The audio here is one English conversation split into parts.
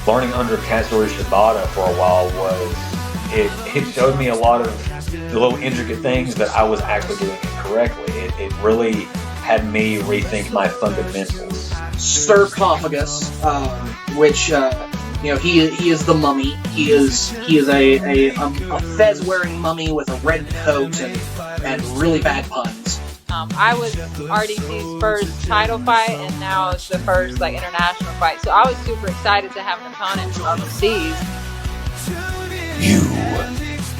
learning under Katsuri Shibata for a while was it showed me a lot of the little intricate things that I was actually doing incorrectly. It really had me rethink my fundamentals. Sarcophagus, which he is the mummy. He is a fez wearing mummy with a red coat and really bad puns. I was RDC's first title fight, and now it's the first international fight. So I was super excited to have an opponent from overseas. You,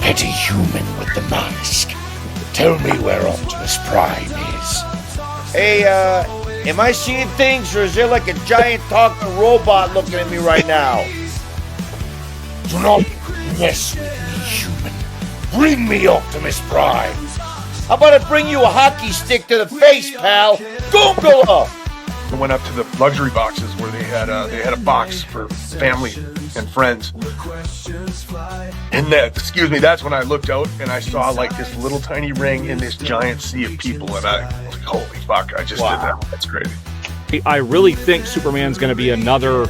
petty human with the mask, tell me where Optimus Prime is. Hey, am I seeing things, or is there like a giant talking robot looking at me right now? Do not mess with me, human. Bring me Optimus Prime. How about I bring you a hockey stick to the face, pal? Google! I went up to the luxury boxes where they had a box for family and friends. And that's when I looked out and I saw like this little tiny ring in this giant sea of people, and I was like, holy fuck, I just did that. That's crazy. I really think Superman's going to be another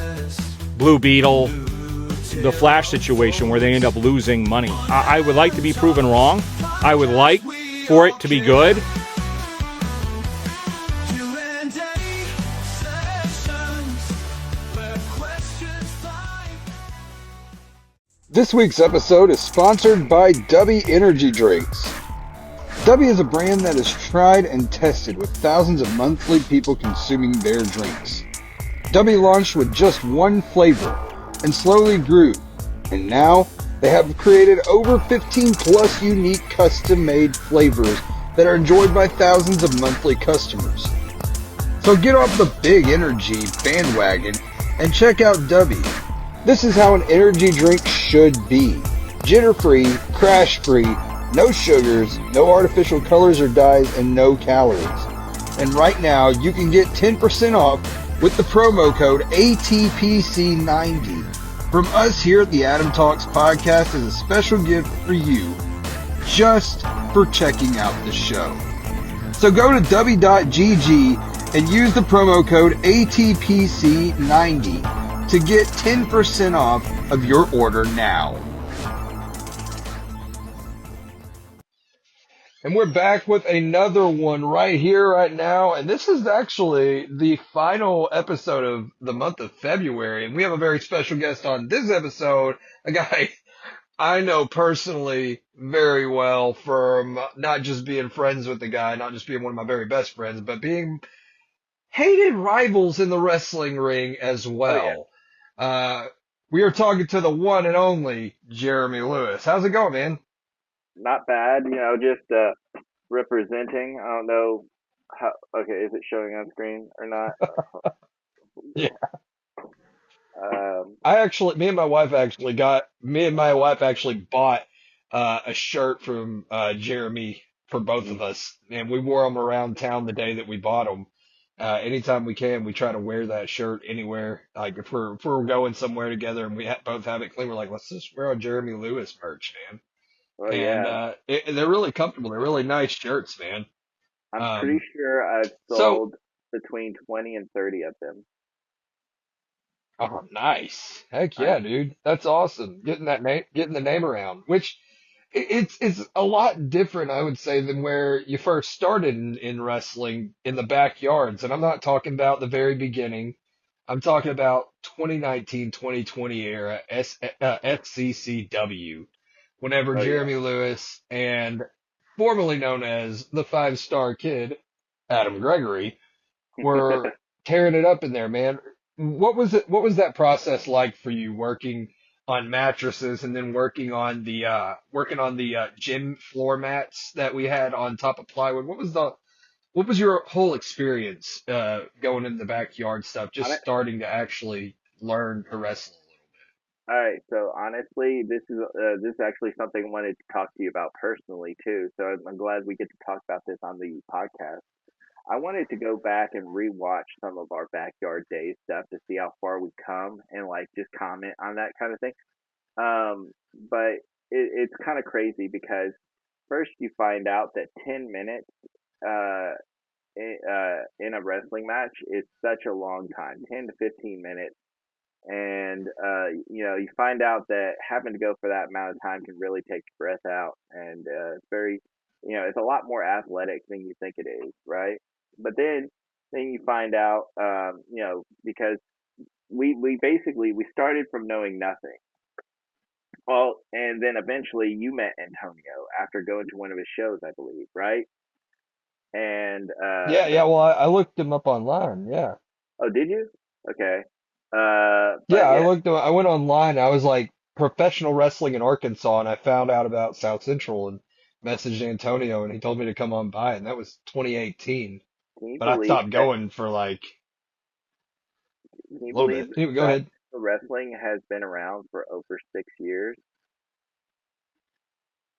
Blue Beetle, the Flash situation where they end up losing money. I would like to be proven wrong. I would like for it to be good. This week's episode is sponsored by Dubby Energy Drinks. Dubby is a brand that is tried and tested with thousands of monthly people consuming their drinks. Dubby launched with just one flavor and slowly grew, and now they have created over 15 plus unique custom-made flavors that are enjoyed by thousands of monthly customers. So get off the big energy bandwagon and check out Dubby. This is how an energy drink should be. Jitter-free, crash-free, no sugars, no artificial colors or dyes, and no calories. And right now, you can get 10% off with the promo code ATPC90. From us here at the Adam Talks podcast as a special gift for you, just for checking out the show. So go to w.gg and use the promo code ATPC90 to get 10% off of your order now. And we're back with another one right here, right now. And this is actually the final episode of the month of February. And we have a very special guest on this episode, a guy I know personally very well from not just being friends with the guy, not just being one of my very best friends, but being hated rivals in the wrestling ring as well. We are talking to the one and only Jeremy Lewis. How's it going, man? Not bad, just representing. I don't know how. Okay, is it showing on screen or not? Yeah. Um, Me and my wife actually bought a shirt from Jeremy for both of us, and we wore them around town the day that we bought them. Anytime we can, we try to wear that shirt anywhere. Like if we're going somewhere together and we both have it clean, we're like, let's just wear our Jeremy Lewis merch, man. well, And yeah, they're really comfortable. They're really nice shirts, man. I'm pretty sure I've So, sold between 20 and 30 of them. oh, nice. Heck yeah, dude. That's awesome. Getting the name around, which it's a lot different, I would say, than where you first started in wrestling in the backyards. And I'm not talking about the very beginning. I'm talking about 2019, 2020 era FCCW, whenever Oh yeah. Jeremy Lewis and formerly known as the Five-Star Kid, Adam Gregory, were tearing it up in there, man. What was that process like for you working on mattresses and then working on the gym floor mats that we had on top of plywood? What was your whole experience going in the backyard stuff, On just it. starting to actually learn to wrestle All right. So honestly, this is actually something I wanted to talk to you about personally too. So I'm glad we get to talk about this on the podcast. I wanted to go back and rewatch some of our backyard days stuff to see how far we come and like just comment on that kind of thing. But it's kind of crazy because first you find out that 10 minutes uh, in a wrestling match is such a long time. 10 to 15 minutes And you find out that having to go for that amount of time can really take your breath out, and it's very, it's a lot more athletic than you think it is, right? But then you find out, because we basically we started from knowing nothing. Well, and then eventually you met Antonio after going to one of his shows, I believe, right? And Yeah, yeah. Well, I looked him up online. Yeah, oh, did you? Okay. yeah. But I yeah, looked. I went online. I was like professional wrestling in Arkansas, and I found out about South Central and messaged Antonio, and he told me to come on by, and that was 2018. can you But I believe stopped that? going for like Can you a little believe bit. Go that ahead. wrestling has been around for over 6 years?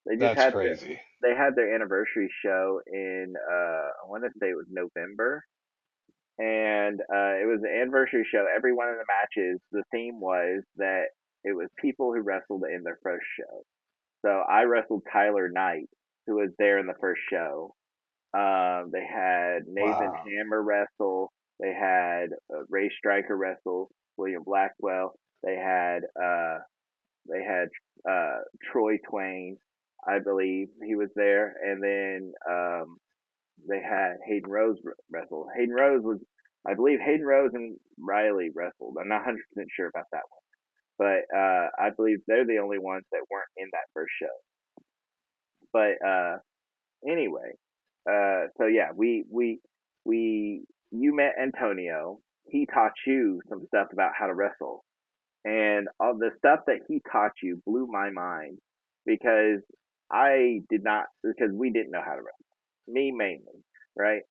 They just That's had crazy. their anniversary show in I want to say it was November, and it was an anniversary show. Every one of the matches, the theme was that it was people who wrestled in their first show. So I wrestled Tyler Knight, who was there in the first show. They had Nathan Wow. Hammer wrestle. They had Ray Stryker wrestle. William Blackwell. They had they had Troy Twain, I believe he was there, and then they had Hayden Rose wrestle. Hayden Rose was, I believe, Hayden Rose and Riley wrestled. I'm not 100% sure about that one, but I believe they're the only ones that weren't in that first show. But anyway, so yeah, we you met Antonio. He taught you some stuff about how to wrestle, and all the stuff that he taught you blew my mind because because we didn't know how to wrestle. Me mainly, right?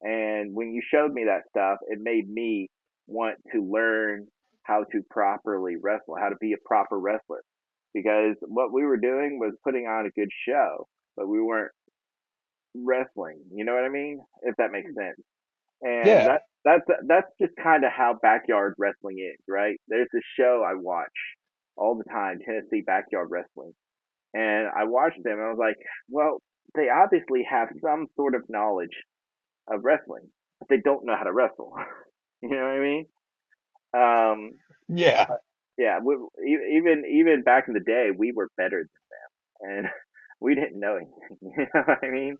And when you showed me that stuff, it made me want to learn how to properly wrestle, how to be a proper wrestler. Because what we were doing was putting on a good show, but we weren't wrestling. You know what I mean? If that makes sense. And Yeah. that's just kind of how backyard wrestling is, right? There's this show I watch all the time, Tennessee Backyard Wrestling, and I watched them and I was like, well, they obviously have some sort of knowledge of wrestling, but they don't know how to wrestle. You know what I mean? Um, Yeah. yeah, even back in the day, we were better than them, and we didn't know anything. You know what I mean?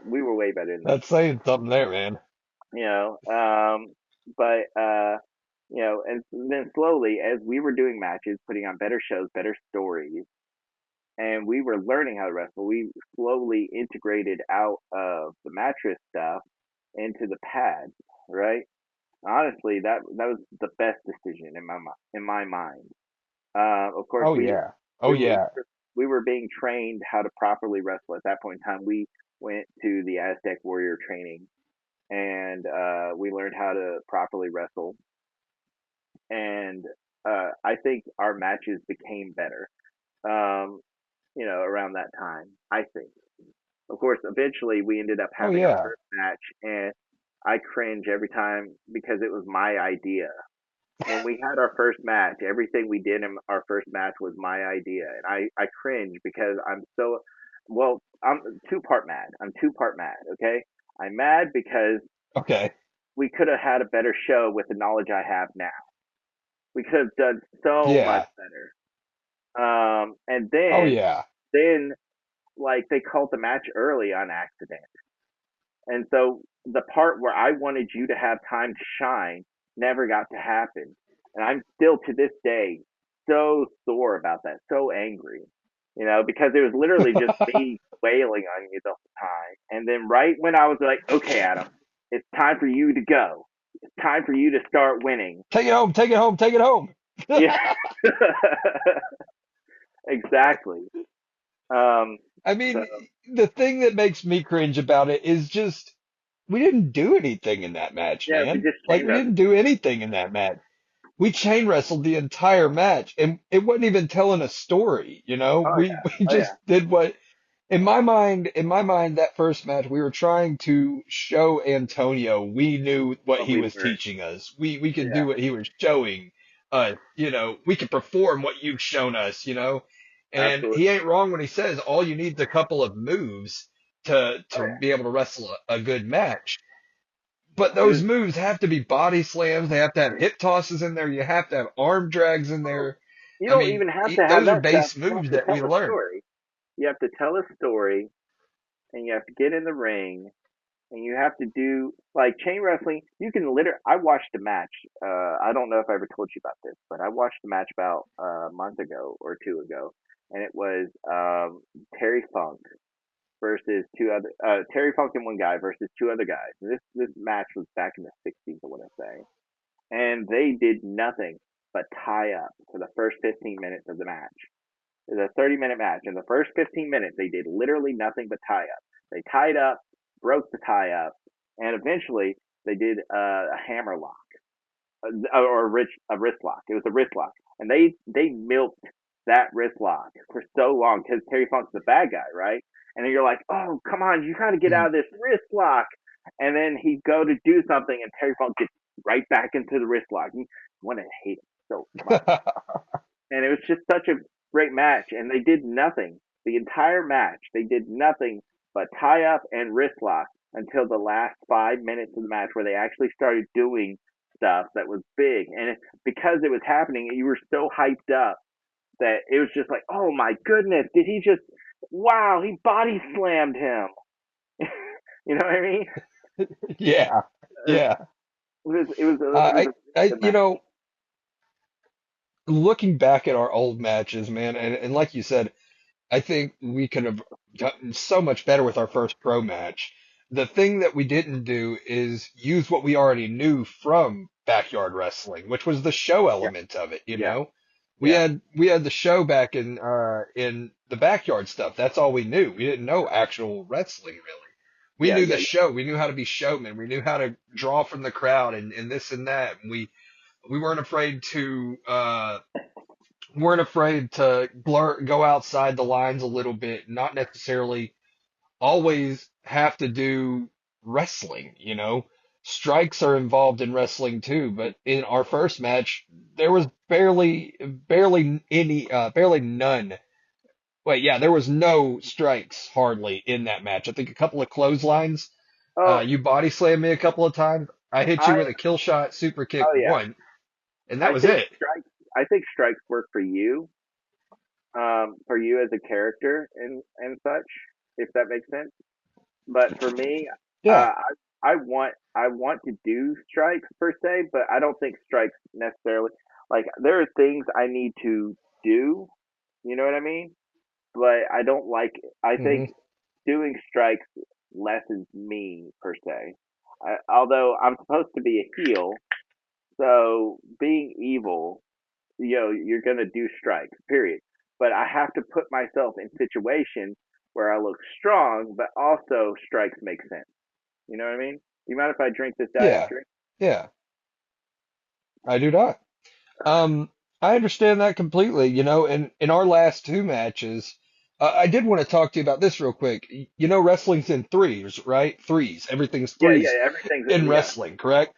We were way better than them. That's saying something there, man. You know, but and then slowly, as we were doing matches, putting on better shows, better stories, and we were learning how to wrestle, we slowly integrated out of the mattress stuff into the pads, right? Honestly, that was the best decision in my mind. Of course, Oh yeah. Oh we were yeah. we were being trained how to properly wrestle at that point in time. We went to the Aztec Warrior training, and we learned how to properly wrestle. And I think our matches became better. Um, around that time, I think. Of course, eventually we ended up Oh having our yeah. first match, and I cringe every time because it was my idea. When we had our first match, everything we did in our first match was my idea, and I cringe because I'm two-part mad. I'm two-part mad. Okay, I'm mad because Okay. we could have had a better show with the knowledge I have now. We could have done so much Yeah. better. And Oh yeah. then like they called the match early on accident. And so the part where I wanted you to have time to shine never got to happen. And I'm still to this day so sore about that, so angry, because it was literally just me wailing on you the whole time. And then right when I was like, okay, Adam, it's time for you to go. It's time for you to start winning. Take it home. Take it home. Take it home. Yeah, exactly. Um, I so mean, the thing that makes me cringe about it is just we didn't do anything in that match, yeah, we man. just Like chain we wrestled. didn't do anything in that match. We chain wrestled the entire match, and it wasn't even telling a story, you know? Oh We yeah, oh yeah. just did what in my mind, that first match, we were trying to show Antonio we knew what What he we was learned. teaching us. We could Yeah, do what he was showing us, you know, we could perform what you've shown us, you know. And absolutely. he ain't wrong when he says all you need is a couple of moves Oh to be able to wrestle a good match. But It was, those moves have to be body slams. They have to have hip tosses in there. You have to have arm drags in there. you I don't mean, even have to have those are that stuff. base You have moves to that tell we a learned. story. You have to tell a story, and you have to get in the ring, and you have to do like chain wrestling. You can literally. I watched a match. I don't know if I ever told you about this, but I watched a match about a month ago or two ago, and it was Terry Funk versus two other Terry Funk and one guy versus two other guys. And this match was back in the '60s, I want to say, and they did nothing but tie up for the first 15 minutes of the match. It was a 30-minute match. In the first 15 minutes, they did literally nothing but tie up. They tied up, broke the tie up, and eventually they did a hammer lock or a wrist lock. It was a wrist lock, and they milked that wrist lock for so long because Terry Funk's the bad guy, right? And then you're like, oh, come on, you got to get out Mhm. of this wrist lock. And then he'd go to do something, and Terry Funk gets right back into the wrist lock. You want to hate him so much. And it was just such a great match. And they did nothing the entire match. They did nothing but tie up and wrist lock until the last 5 minutes of the match, where they actually started doing stuff that was big. And because it was happening, you were so hyped up that it was just like, oh my goodness, did he just? Wow, he body slammed him. You know what I mean? Yeah, yeah. It was I, a I, good match. looking back at our old matches, man, and like you said, I think we could have gotten so much better with our first pro match. The thing that we didn't do is use what we already knew from backyard wrestling, which was the show Yeah, element of it, you yeah, know? yeah. We had the show back in the backyard stuff. That's all we knew. We didn't know actual wrestling really. We Yeah, knew yeah, the show. We knew how to be showmen. We knew how to draw from the crowd and this and that. And we weren't afraid to go outside the lines a little bit, not necessarily always have to do wrestling, you know. Strikes are involved in wrestling too, but in our first match, there was barely none. Wait, yeah, there was no strikes hardly in that match. I think a couple of clotheslines. Oh, You body slammed me a couple of times. I hit you I with a kill shot super kick oh yeah. one, and that I was think it. strikes. I think strikes work for you as a character and such, if that makes sense. But for me, Yeah, I want to do strikes per se, but I don't think strikes necessarily. Like there are things I need to do. You know what I mean? But I don't like. I think hmm doing strikes lessens me per se. Although I'm supposed to be a heel, so being evil, you're gonna do strikes, period. But I have to put myself in situations where I look strong, but also strikes make sense. You know what I mean? You mind if I drink this diet yeah, drink? yeah. I do not. Um, I understand that completely. You know, in our last two matches, I did want to talk to you about this real quick. You know, wrestling's in threes, right? Threes. Everything's Yeah, threes yeah. Everything's in yeah, wrestling, correct?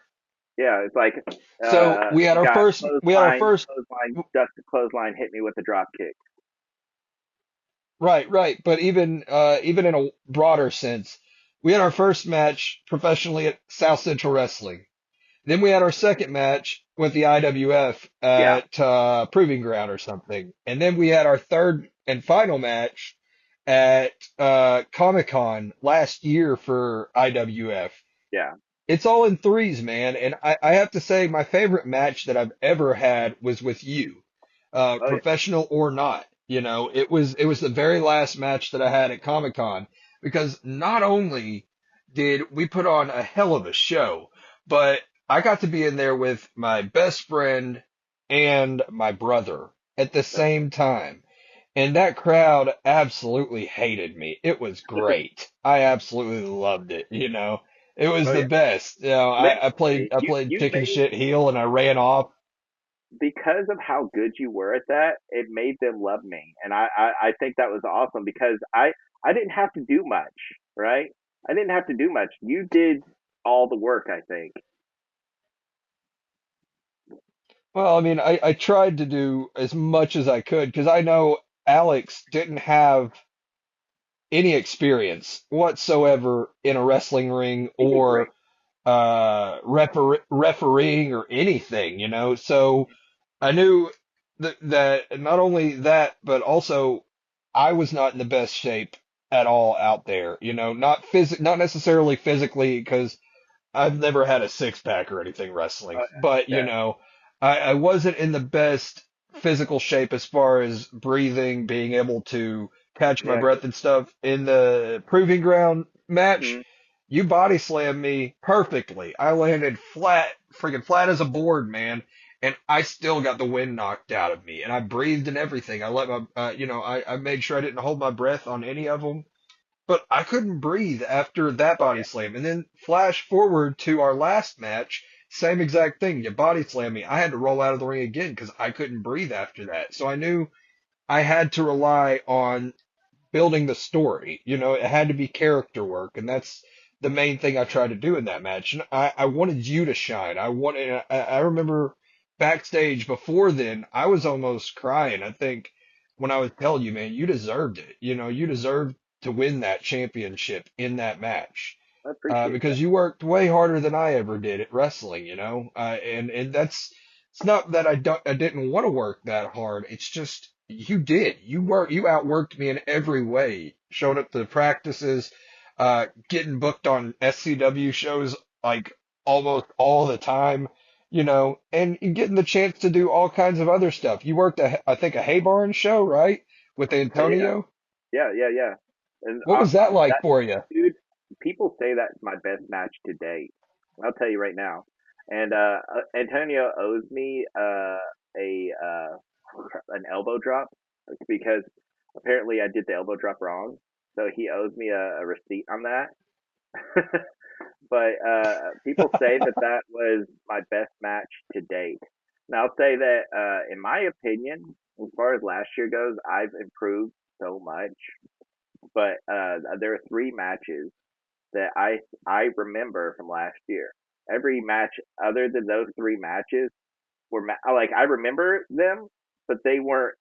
yeah. It's like So you got we had our clothesline, first, duck the clothesline, hit me with a drop kick. right, right. But even in a broader sense, we had our first match professionally at South Central Wrestling. Then we had our second match with the IWF Yeah, at Proving Ground or something. And then we had our third and final match at Comic Con last year for IWF. yeah. It's all in threes, man. And I have to say, my favorite match that I've ever had was with you, Oh yeah. professional or not. You know, it was the very last match that I had at Comic Con because not only did we put on a hell of a show, but I got to be in there with my best friend and my brother at the same time. And that crowd absolutely hated me. It was great. I absolutely loved it, you know. It was Oh the yeah. best. You know, Literally, I you played you chicken made shit heel and I ran off. because of how good you were at that, it made them love me, and I think that was awesome because I didn't have to do much, right? I didn't have to do much. You did all the work, I think. Well, I mean, I tried to do as much as I could because I know Alex didn't have any experience whatsoever in a wrestling ring He did great. refereeing or anything, you know. So I knew that not only that, but also I was not in the best shape at all out there, you know, not necessarily physically, because I've never had a six pack or anything wrestling, but you Yeah. know, I wasn't in the best physical shape as far as breathing, being able to catch my Yeah. breath and stuff. In the proving ground match, Mhm. you body slammed me perfectly. I landed flat, freaking flat as a board, man. And I still got the wind knocked out of me, and I breathed and everything. I let my, I made sure I didn't hold my breath on any of them, but I couldn't breathe after that Oh body slam. And then flash forward to our last match, same exact thing. You body slam me. I had to roll out of the ring again because I couldn't breathe after that. So I knew I had to rely on building the story. You know, it had to be character work, and that's the main thing I tried to do in that match. And I wanted you to shine. I remember backstage before then, I was almost crying. I think when I was telling you, man, you deserved it. You know, you deserved to win that championship in that match. I appreciate that. Because you worked way harder than I ever did at wrestling, you know, and that's, it's not that I didn't want to work that hard. It's just you did. You outworked me in every way. Showed up to practices, getting booked on SCW shows like almost all the time, you know, and getting the chance to do all kinds of other stuff. You worked I think a Hay Barn show, right? With Oh yeah. Antonio. Yeah. And What was that like that for you? dude, people say that's my best match to date. I'll tell you right now. And Antonio owes me a an elbow drop because apparently I did the elbow drop wrong. So he owes me a receipt on that. But people say that that was my best match to date. Now I'll say that in my opinion, as far as last year goes, I've improved so much. But there are three matches that I remember from last year. Every match other than those three matches were like I remember them, but they weren't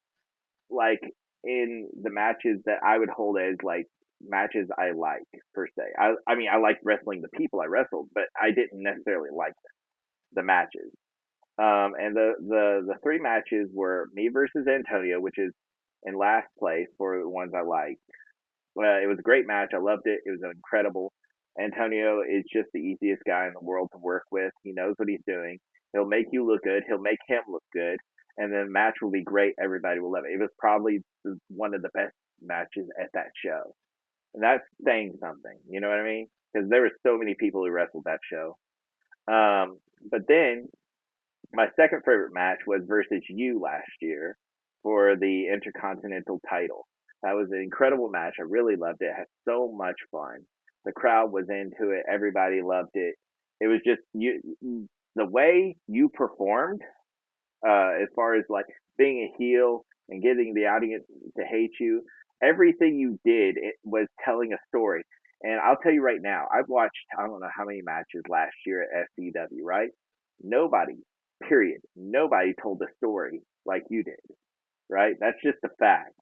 like in the matches that I would hold as like matches I like per se. I mean I liked wrestling the people I wrestled, but I didn't necessarily like the matches. And the three matches were me versus Antonio, which is in last place for the ones I like. It was a great match. I loved it. It was incredible. Antonio is just the easiest guy in the world to work with. He knows what he's doing. He'll make you look good. He'll make him look good. And the match will be great. Everybody will love it. It was probably one of the best matches at that show. And that's saying something. You know what I mean? Because there were so many people who wrestled that show. But then my second favorite match was versus you last year for the Intercontinental title. That was an incredible match. I really loved it. I had so much fun. The crowd was into it. Everybody loved it. It was just the way you performed, as far as like being a heel and getting the audience to hate you. Everything you did, it was telling a story. And I'll tell you right now, I've watched I don't know how many matches last year at FCW, right? Nobody, period. Nobody told a story like you did, right? That's just a fact,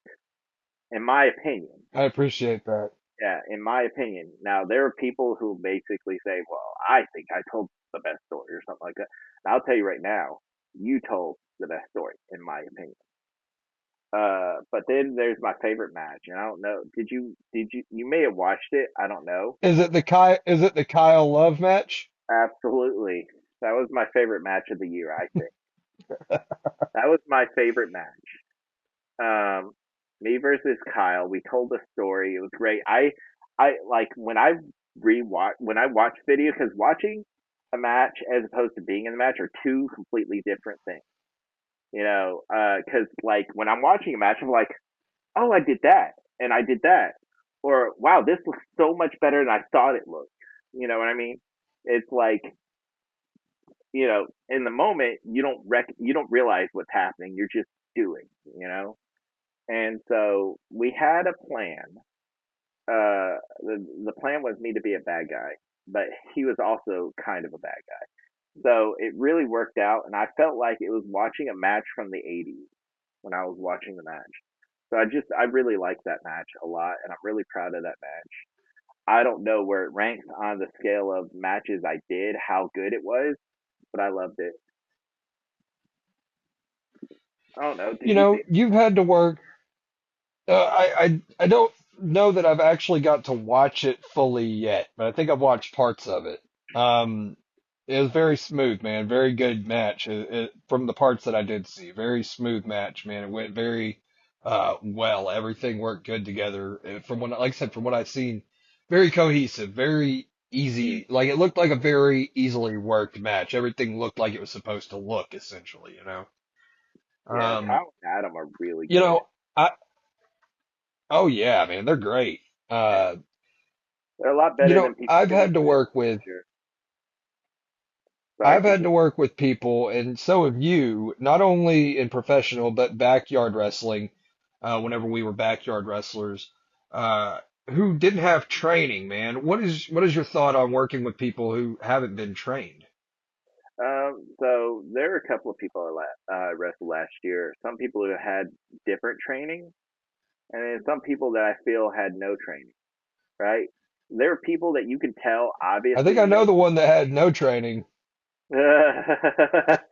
in my opinion. I appreciate that. Yeah, in my opinion. Now there are people who basically say, "Well, I think I told the best story" or something like that. And I'll tell you right now, you told the best story, in my opinion. But then there's my favorite match, and I don't know. You may have watched it. I don't know. Is it the Kyle Love match? Absolutely, that was my favorite match of the year. I think that was my favorite match. Um, me versus Kyle. We told the story. It was great. I like when I watch video because watching a match as opposed to being in the match are two completely different things. You know, because like when I'm watching a match, I'm like, oh, I did that and I did that, or wow, this looks so much better than I thought it looked. You know what I mean? It's like in the moment you don't realize what's happening. You're just doing. And so we had a plan. The plan was me to be a bad guy, but he was also kind of a bad guy. So it really worked out, and I felt like it was watching a match from the '80s when I was watching the match. So I really liked that match a lot, and I'm really proud of that match. I don't know where it ranks on the scale of matches I did, how good it was, but I loved it. I don't know. Did You you know, see? you've had to work. I don't know that I've actually got to watch it fully yet, but I think I've watched parts of it. Um, it was very smooth, man. Very good match from the parts that I did see. Very smooth match, man. It went very well. Everything worked good together. From what, like I said, from what I've seen, very cohesive, very easy. Like it looked like a very easily worked match. Everything looked like it was supposed to look, essentially, you know. Yeah, Um, Kyle and Adam are really you good. know, I Oh yeah, man, they're great. Yeah, Uh, they're a lot you better know, than people give them credit for sure. Sorry, I've had to continue. work with people, and so have you, not only in professional but backyard wrestling, whenever we were backyard wrestlers, who didn't have training, man. What is your thought on working with people who haven't been trained? So there are a couple of people I wrestled last year. Some people who had different training, and then some people that I feel had no training. Right? There are people that you can tell I think obviously I know know. the one that had no training. but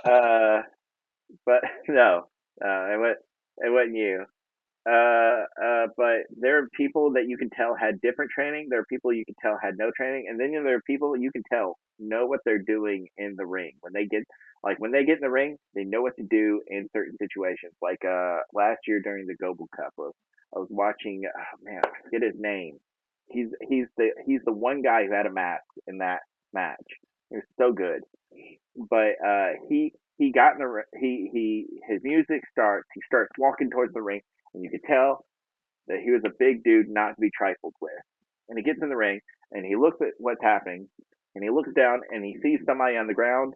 uh, but no, it wasn't you. But there are people that you can tell had different training. There are people you can tell had no training, and then there are people you can tell know what they're doing in the ring when they get in the ring, they know what to do in certain situations. Like last year during the Global Cup, I was watching. Oh man, I forget his name. He's the one guy who had a mask in that match. He was so good, but he got in he his music starts. He starts walking towards the ring, and you could tell that he was a big dude not to be trifled with. And he gets in the ring, and he looks at what's happening, and he looks down, and he sees somebody on the ground,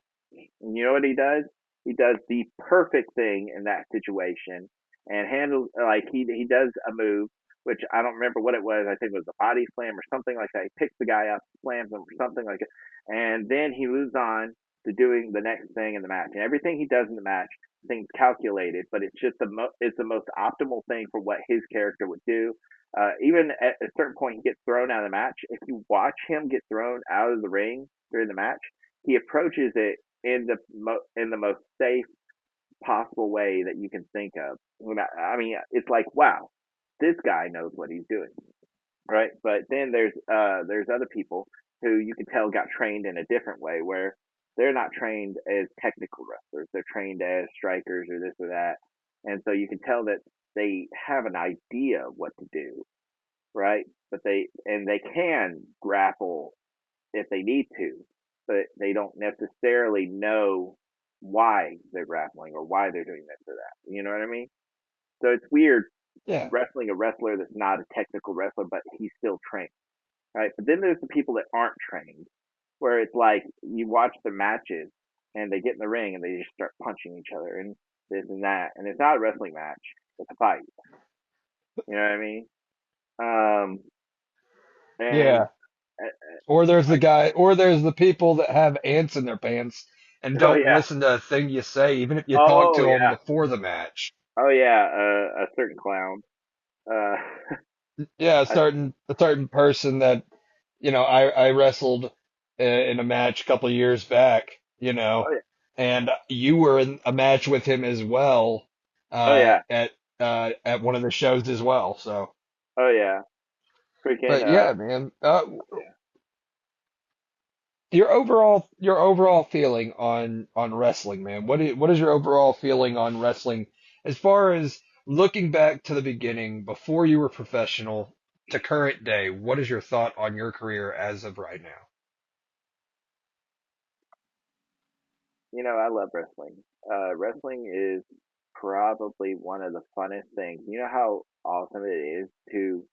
and you know what he does? He does the perfect thing in that situation, and handles like he does a move which I don't remember what it was. I think it was a body slam or something like that. He picks the guy up, slams him or something like it, and then he moves on to doing the next thing in the match. And everything he does in the match, things calculated, but it's just it's the most optimal thing for what his character would do. Even at a certain point, he gets thrown out of the match. If you watch him get thrown out of the ring during the match, he approaches it in the most safe possible way that you can think of. I mean, it's like, wow, this guy knows what he's doing, right? But then there's other people who you can tell got trained in a different way, where they're not trained as technical wrestlers; they're trained as strikers or this or that, and so you can tell that they have an idea of what to do, right? But they can grapple if they need to, but they don't necessarily know why they're grappling or why they're doing this or that. You know what I mean? So it's weird Yeah, wrestling a wrestler that's not a technical wrestler, but he's still trained, right? But then there's the people that aren't trained, where it's like you watch the matches and they get in the ring and they just start punching each other and this and that, and it's not a wrestling match; it's a fight. You know what I mean? Um, and yeah. Or there's the guy, or there's the people that have ants in their pants and oh don't yeah, listen to a thing you say, even if you talk oh to them yeah, before the match. oh yeah, a certain clown. Uh, Yeah, I, a certain person that, I wrestled in a match a couple of years back, oh yeah, and you were in a match with him as well, oh yeah, at one of the shows as well. So, oh yeah, freaking but yeah, man, yeah. your overall feeling on wrestling, man. What is your overall feeling on wrestling as far as looking back to the beginning before you were professional to current day? What is your thought on your career as of right now? I love wrestling. Wrestling is probably one of the funnest things. You know how awesome it is to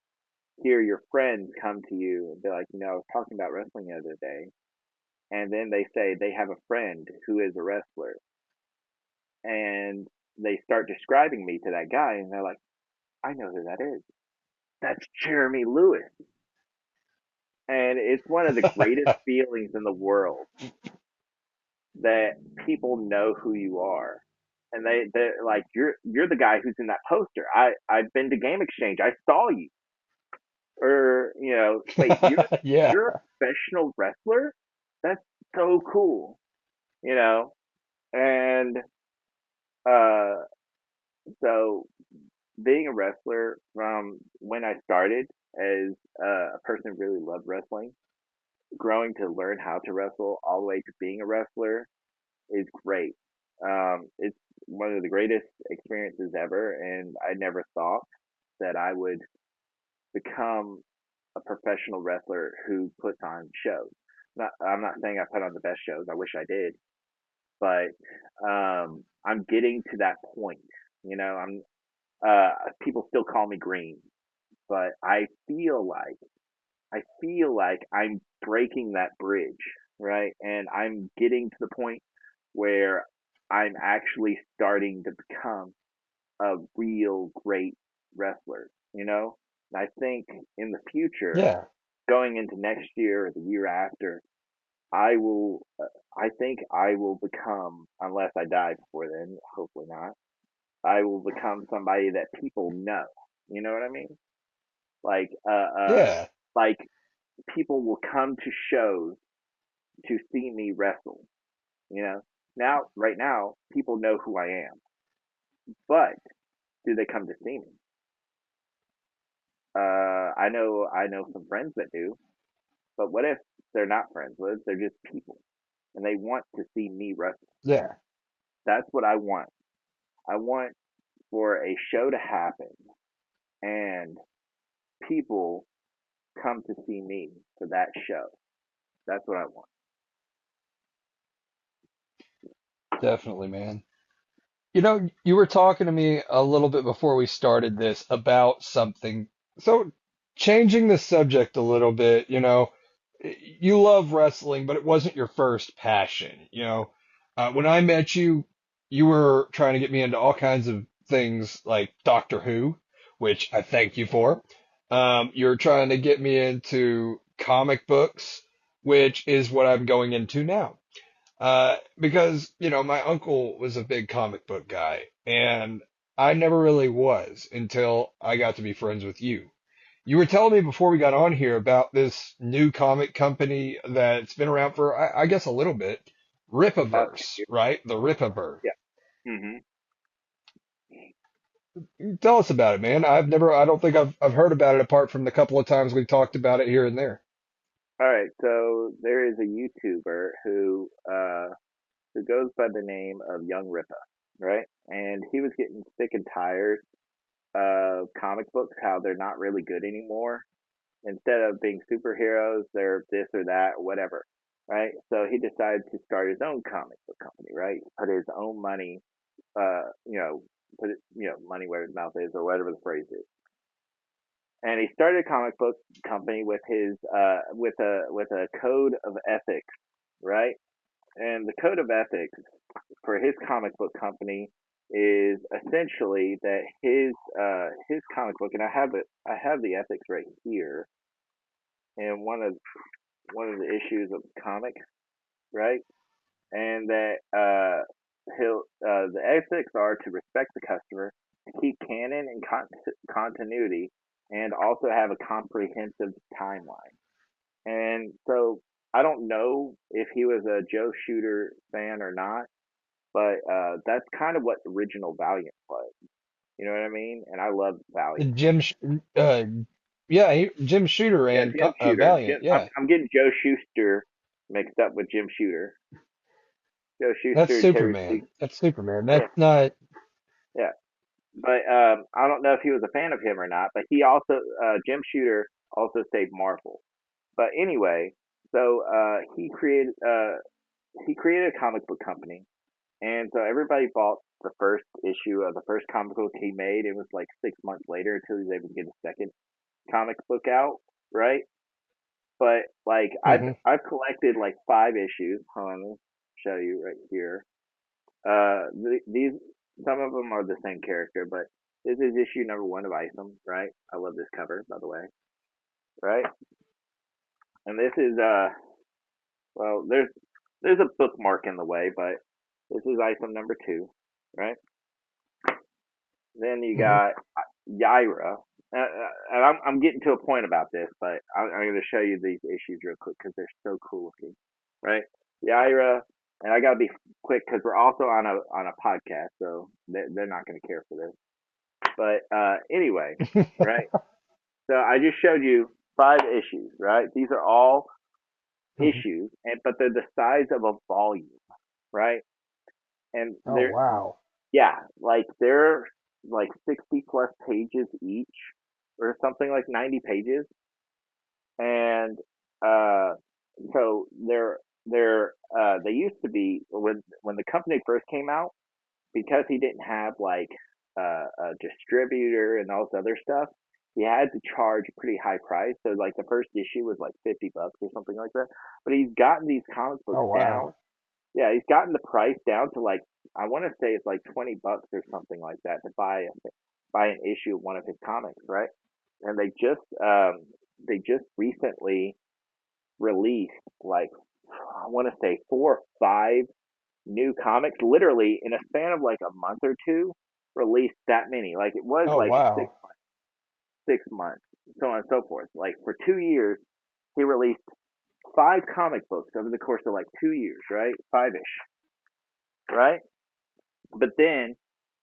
hear your friends come to you and be like, I was talking about wrestling the other day, and then they say they have a friend who is a wrestler, and they start describing me to that guy, and they're like, I know who that is. That's Jeremy Lewis. And it's one of the greatest feelings in the world that people know who you are. And they're like, you're the guy who's in that poster. I've been to Game Exchange. I saw you. Or, wait, Yeah. you're a professional wrestler? That's so cool, you know? And uh so being a wrestler from when I started as a person who really loved wrestling, growing to learn how to wrestle all the way to being a wrestler is great. It's one of the greatest experiences ever, and I never thought that I would become a professional wrestler who puts on shows. I'm not saying I put on the best shows. I wish I did, but I'm getting to that point. I'm people still call me green, but I feel like I'm breaking that bridge, right? And I'm getting to the point where I'm actually starting to become a real great wrestler, you know? And I think in the future, Yeah. going into next year or the year after, I will, I think I will become, unless I die before then, hopefully not, I will become somebody that people know. You know what I mean? Like, Yeah. like people will come to shows to see me wrestle. You know, right now, people know who I am, but do they come to see me? I know some friends that do, but what if they're not friends? What if they're just people and they want to see me wrestle? Yeah. That's what I want. I want for a show to happen and people come to see me for that show. That's what I want. Definitely, man. You were talking to me a little bit before we started this about something. So, changing the subject a little bit, you love wrestling, but it wasn't your first passion. When I met you, you were trying to get me into all kinds of things like Doctor Who, which I thank you for. You're trying to get me into comic books, which is what I'm going into now. Because, my uncle was a big comic book guy, and I never really was until I got to be friends with you. You were telling me before we got on here about this new comic company that's been around for, I guess, a little bit, About Ripaverse, right? The Ripaverse. yeah. Hmm. Tell us about it, man. I don't think I've heard about it apart from the couple of times we've talked about it here and there. All right. So there is a YouTuber who goes by the name of Young Ripa, right? And he was getting sick and tired of comic books, how they're not really good anymore. Instead of being superheroes, they're this or that, or whatever, right? So he decided to start his own comic book company, right? Put his own money, uh, you know, money where his mouth is, or whatever the phrase is. And he started a comic book company with his with a code of ethics, right? And the code of ethics for his comic book company is essentially that his comic book, and I have the ethics right here, and one of the issues of the comic, right? And that he'll the ethics are to respect the customer, to keep canon and continuity, and also have a comprehensive timeline. And so I don't know if he was a Joe Shooter fan or not, but that's kind of what original Valiant was. You know what I mean? And I love Valiant. Jim, uh, yeah, Jim Shooter Yeah, and Jim Shooter. Valiant. I'm, Yeah, I'm getting Joe Schuster mixed up with Jim Shooter. Joe that's Schuster and Terry Sue. Superman. That's Superman. Yeah, That's not. yeah. But I don't know if he was a fan of him or not. But he also Jim Shooter also saved Marvel. But anyway, so he created a comic book company, and so everybody bought the first issue of the first comic book he made. It was like 6 months later until he was able to get a second comic book out, right? But like I've Mhm. I've collected like 5 issues. Hold on, let me show you right here. These some of them are the same character, but this is issue number 1 of Isom, right? I love this cover, by the way, right? And this is well, there's a bookmark in the way, but this is Isom number 2, right? Then you Mhm. got Yaira. and I'm getting to a point about this, but I'm going to show you these issues real quick because they're so cool looking, right? Yaira, and I got to be quick because we're also on a podcast, so they're not going to care for this. But anyway, right? So I just showed you 5 issues, right? These are all issues, but they're the size of a volume, right? And Oh wow. yeah, like they're like 60 plus pages each, or something like 90 pages, and uh, so they used to be when the company first came out, because he didn't have like a distributor and all this other stuff. He had to charge a pretty high price. So like the first issue was like $50 or something like that. But he's gotten these comic books Oh down. wow. Yeah, he's gotten the price down to like, I want to say it's like $20 or something like that to buy an issue of one of his comics, right? And they just recently released like, I want to say 4 or 5 new comics, literally in a span of like a month or two, released that many. Like it was Oh like wow. 6 months, so on and so forth. Like for 2 years, he released 5 comic books over the course of like 2 years, right? 5-ish, right? But then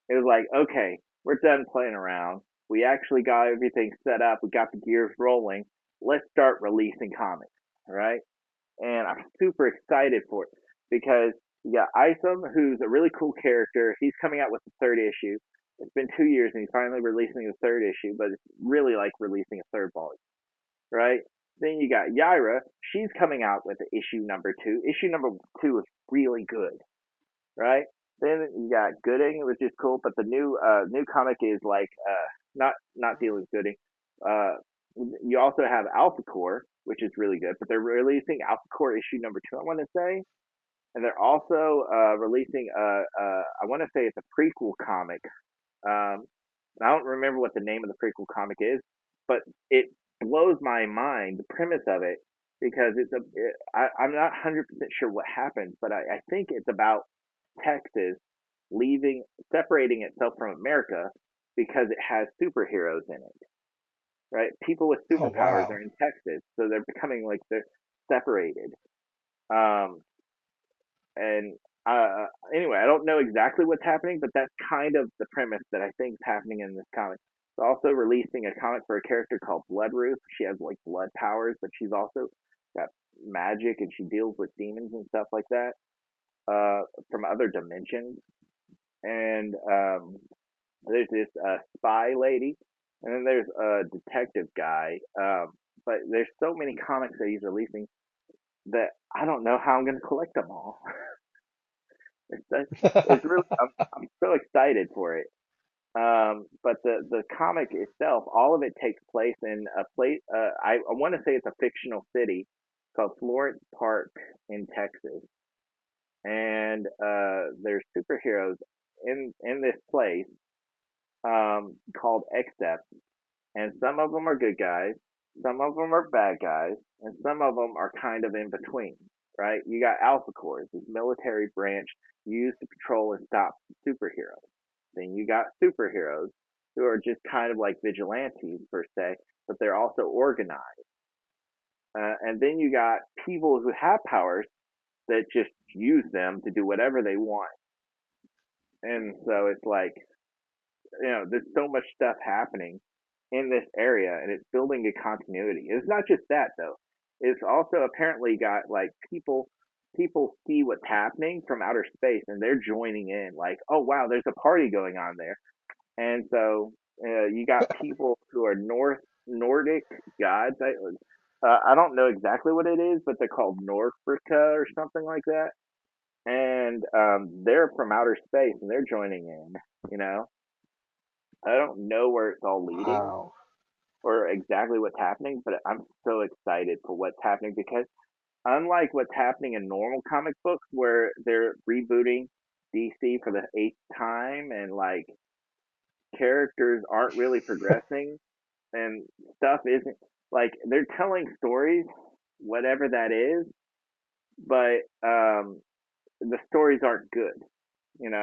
it was like, okay, we're done playing around. We actually got everything set up. We got the gears rolling. Let's start releasing comics, right? And I'm super excited for it because you got Isom, who's a really cool character. He's coming out with the 3rd issue. It's been 2 years and he's finally releasing the 3rd issue, but it's really like releasing a 3rd volume, right? Then you got Yaira. She's coming out with issue number 2. Issue number 2 is really good, right? Then you got Gooding, which is cool, but the new comic is like not dealing with Gooding. Uh, you also have Alpha Core, which is really good, but they're releasing Alpha Core issue number 2, I want to say, and they're also releasing I want to say it's a prequel comic. Um, I don't remember what the name of the prequel comic is, but it blows my mind the premise of it because I'm not 100% sure what happens, but I think it's about Texas separating itself from America because it has superheroes in it, right? People with Oh superpowers wow. are in Texas, so they're becoming like they're separated. Um, and anyway, I don't know exactly what's happening, but that's kind of the premise that I think is happening in this comic. It's also releasing a comic for a character called Bloodruth. She has like blood powers, but she's also got magic and she deals with demons and stuff like that from other dimensions. And there's this spy lady, and then there's a detective guy. But there's so many comics that he's releasing that I don't know how I'm going to collect them all. It's really I'm so excited for it. But the comic itself, all of it takes place in a place. I want to say it's a fictional city called Florence Park in Texas, and there's superheroes in this place called Accept, and some of them are good guys, some of them are bad guys, and some of them are kind of in between. Right? You got Alpha Corps, this military branch used to patrol and stop superheroes. Then you got superheroes who are just kind of like vigilantes per se, but they're also organized. And then you got people who have powers that just use them to do whatever they want. And so it's like, there's so much stuff happening in this area and it's building a continuity. It's not just that though. It's also apparently got like people see what's happening from outer space and they're joining in like, oh wow, there's a party going on there. And so you got people who are Nordic gods. I don't know exactly what it is, but they're called Norfrika or something like that. And they're from outer space and they're joining in. You know, I don't know where it's all leading Wow. or exactly what's happening, but I'm so excited for what's happening because unlike what's happening in normal comic books where they're rebooting DC for the 8th time and like characters aren't really progressing and stuff isn't like they're telling stories, whatever that is, but the stories aren't good, and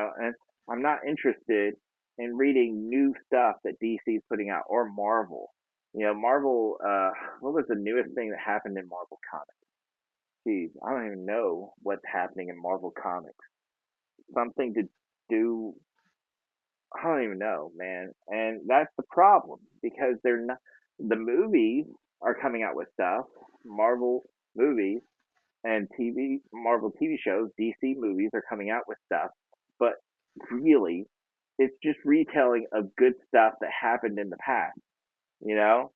I'm not interested and reading new stuff that DC is putting out, or Marvel. Marvel. What was the newest thing that happened in Marvel Comics? Geez, I don't even know what's happening in Marvel Comics. Something to do. I don't even know, man. And that's the problem because they're not. The movies are coming out with stuff. Marvel movies and Marvel TV shows, DC movies are coming out with stuff, but really, it's just retelling of good stuff that happened in the past, you know?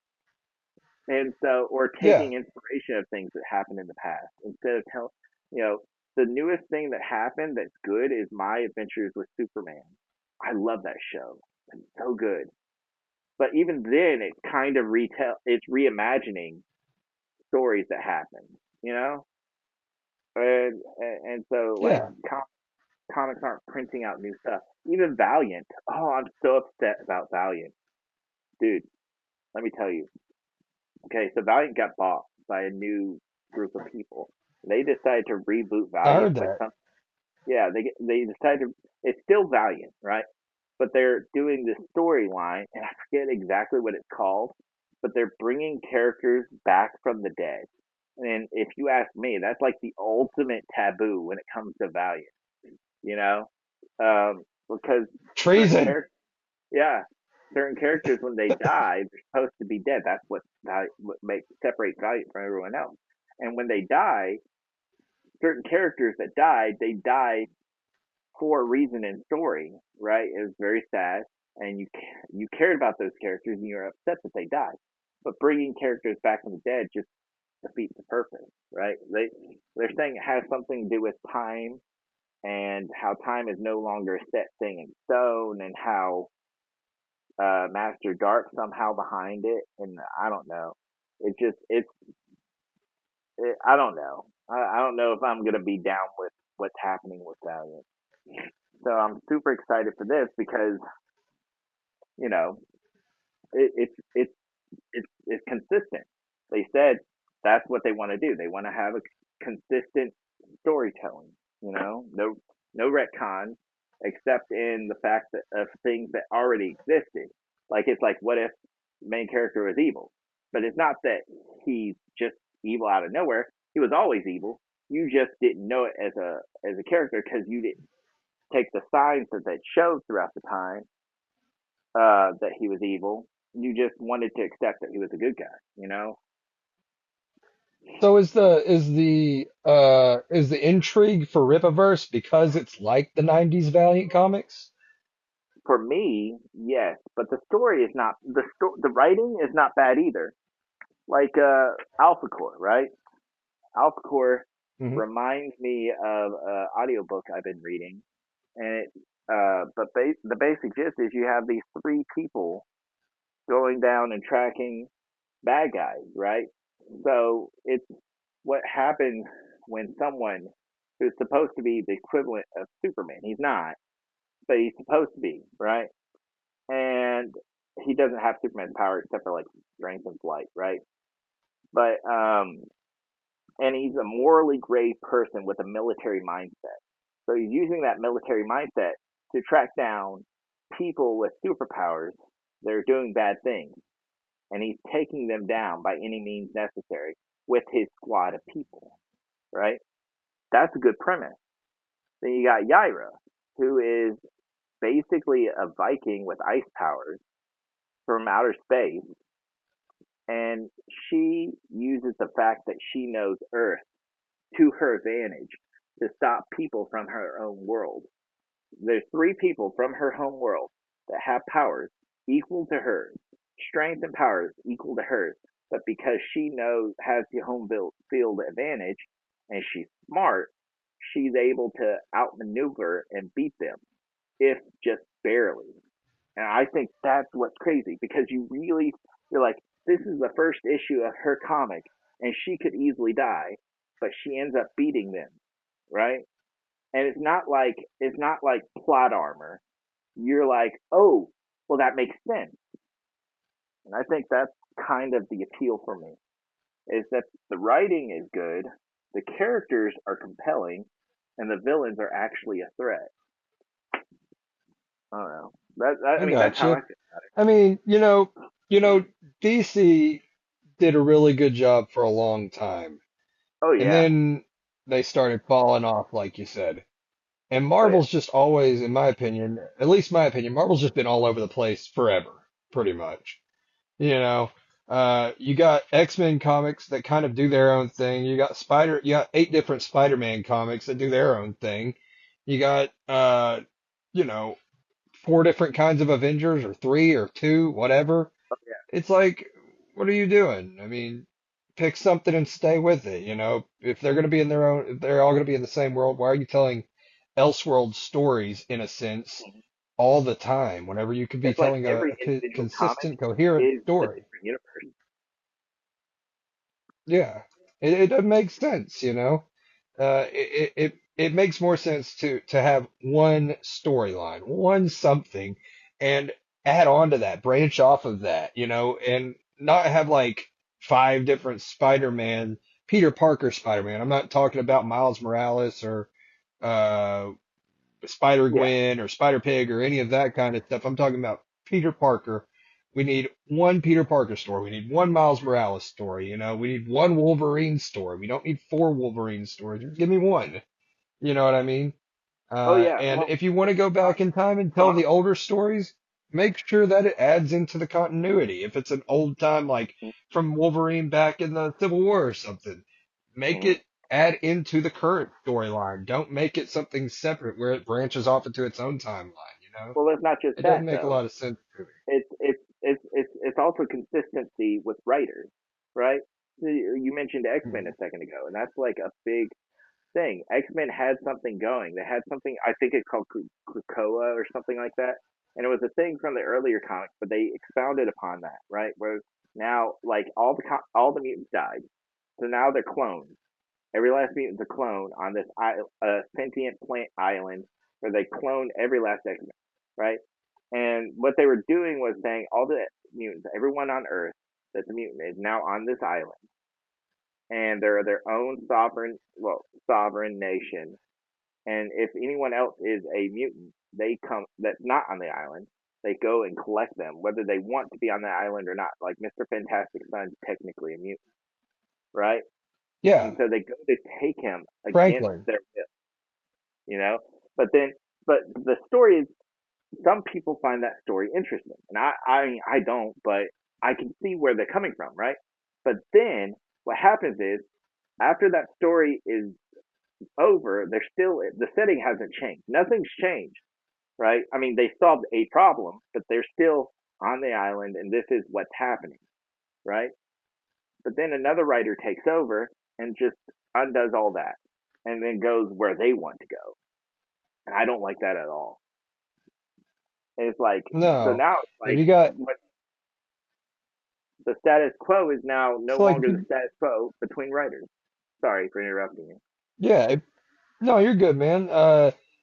And so, or Yeah. taking inspiration of things that happened in the past instead of the newest thing that happened that's good is My Adventures with Superman. I love that show. It's so good. But even then, it's kind of it's reimagining stories that happened, you know? And so, like, Yeah. comics aren't printing out new stuff. Even Valiant. Oh, I'm so upset about Valiant. Dude, let me tell you. Okay, so Valiant got bought by a new group of people. They decided to reboot I Valiant heard with that. some. Yeah, they decided to. It's still Valiant, right? But they're doing this storyline, and I forget exactly what it's called. But they're bringing characters back from the dead. And if you ask me, that's like the ultimate taboo when it comes to Valiant. You know, because certain Treason. characters, yeah, certain characters when they die, they're supposed to be dead. That's what makes separate Valiant from everyone else. And when they die, certain characters that died, they died for a reason in story, right? It was very sad, and you cared about those characters, and you're upset that they died. But bringing characters back from the dead just defeats the purpose, right? They're saying it has something to do with time and how time is no longer a set thing in stone, and how Master Dark somehow behind it, and I don't know. I don't know. I don't know if I'm gonna be down with what's happening with Valiant. So I'm super excited for this because you know it, it's it's it's consistent. They said that's what they want to do. They want to have a consistent storytelling. No retcon, except in the fact that of things that already existed. Like it's like, what if the main character was evil? But it's not that he's just evil out of nowhere. He was always evil. You just didn't know it as a character because you didn't take the signs that showed throughout the time that he was evil. You just wanted to accept that he was a good guy. So is the intrigue for Rippaverse because it's like the '90s Valiant comics? For me, yes, but the story is not the writing is not bad either. Like Alpha Core, right? Alpha Core Hmm. reminds me of an audiobook I've been reading, and the basic gist is you have these three people going down and tracking bad guys, right? So it's what happens when someone who's supposed to be the equivalent of Superman, he's not, but he's supposed to be, right? And he doesn't have Superman's power except for like strength and flight, right? But and he's a morally gray person with a military mindset. So he's using that military mindset to track down people with superpowers that are doing bad things, and he's taking them down by any means necessary with his squad of people, right? That's a good premise. Then you got Yaira, who is basically a Viking with ice powers from outer space, and she uses the fact that she knows Earth to her advantage to stop people from her own world. There's three people from her home world that have powers equal to hers, strength and powers equal to hers, but because she knows has the home field advantage and she's smart, she's able to outmaneuver and beat them, if just barely. And I think that's what's crazy because you're like, this is the first issue of her comic, and she could easily die, but she ends up beating them, right? And it's not like plot armor. You're like, oh, well, that makes sense. And I think that's kind of the appeal for me is that the writing is good, the characters are compelling, and the villains are actually a threat. I don't know. I That's how gotcha. I feel about it. I mean, DC did a really good job for a long time, Oh and yeah, then they started falling off, like you said. And oh yeah. Marvel's just always, in my opinion, at least my opinion, Marvel's just been all over the place forever, pretty much. You know, you got X-Men comics that kind of do their own thing. You got 8 different Spider-Man comics that do their own thing. You got, you know, 4 different kinds of Avengers, or 3 or 2, whatever. Oh yeah. It's like, what are you doing? I mean, pick something and stay with it. If they're going to be in their own, if they're all going to be in the same world, why are you telling Elseworld stories in a sense Mhm. all the time? Whenever you could be It's like telling every a individual comic consistent, coherent is a story. different universe. Yeah, it doesn't make sense. It makes more sense to have one storyline, one something, and add on to that, branch off of that, and not have like 5 different Spider-Man, Peter Parker Spider-Man. I'm not talking about Miles Morales or uh Spider Yeah. Gwen or Spider Pig or any of that kind of stuff. I'm talking about Peter Parker. We need one Peter Parker story. We need one Miles Morales story. We need one Wolverine story. We don't need 4 Wolverine stories. Just give me one. You know what I mean? Oh yeah. And Well, if you want to go back in time and tell the comic. older stories, make sure that it adds into the continuity. If it's an old time, like from Wolverine back in the Civil War or something, make Mhm. it add into the current storyline. Don't make it something separate where it branches off into its own timeline. Well, it's not just It that doesn't make a though. lot of sense to me. It's also consistency with writers, right? So you mentioned X Men Mhm. a second ago, and that's like a big thing. X Men had something going. They had something. I think it's called Krakoa or something like that, and it was a thing from the earlier comics, but they expounded upon that, right? Where now, like all the mutants died, so now they're clones. Every last mutant's a clone on this sentient plant island where they clone every last X Men, right? And what they were doing was saying all the mutants, everyone on Earth that's a mutant, is now on this island, and they're their own sovereign nation. And if anyone else is a mutant, they come that's not on the island. They go and collect them, whether they want to be on the island or not. Like Mr. Fantastic's son's technically a mutant, right? And Yeah, so they go to take him against Franklin. their will, you know. But then, but the story is some people find that story interesting, and I don't, but I can see where they're coming from, right? But then what happens is after that story is over, they're still the setting hasn't changed. Nothing's changed, right? I mean, they solved a problem, but they're still on the island, and this is what's happening, right? But then another writer takes over and just undoes all that, and then goes where they want to go, and I don't like that at all. And it's like so No, now it's if like you got, what the status quo is now no it's like, longer the status quo between writers. Sorry for interrupting you. yeah, no, you're good, man.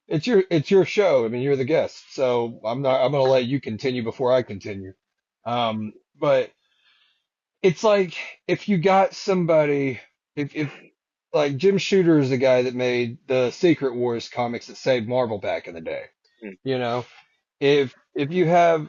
It's your show. I mean, you're the guest, so I'm gonna let you continue before I continue. But it's like if you got somebody, if like Jim Shooter is the guy that made the Secret Wars comics that saved Marvel back in the day. Mm. You know, if you have,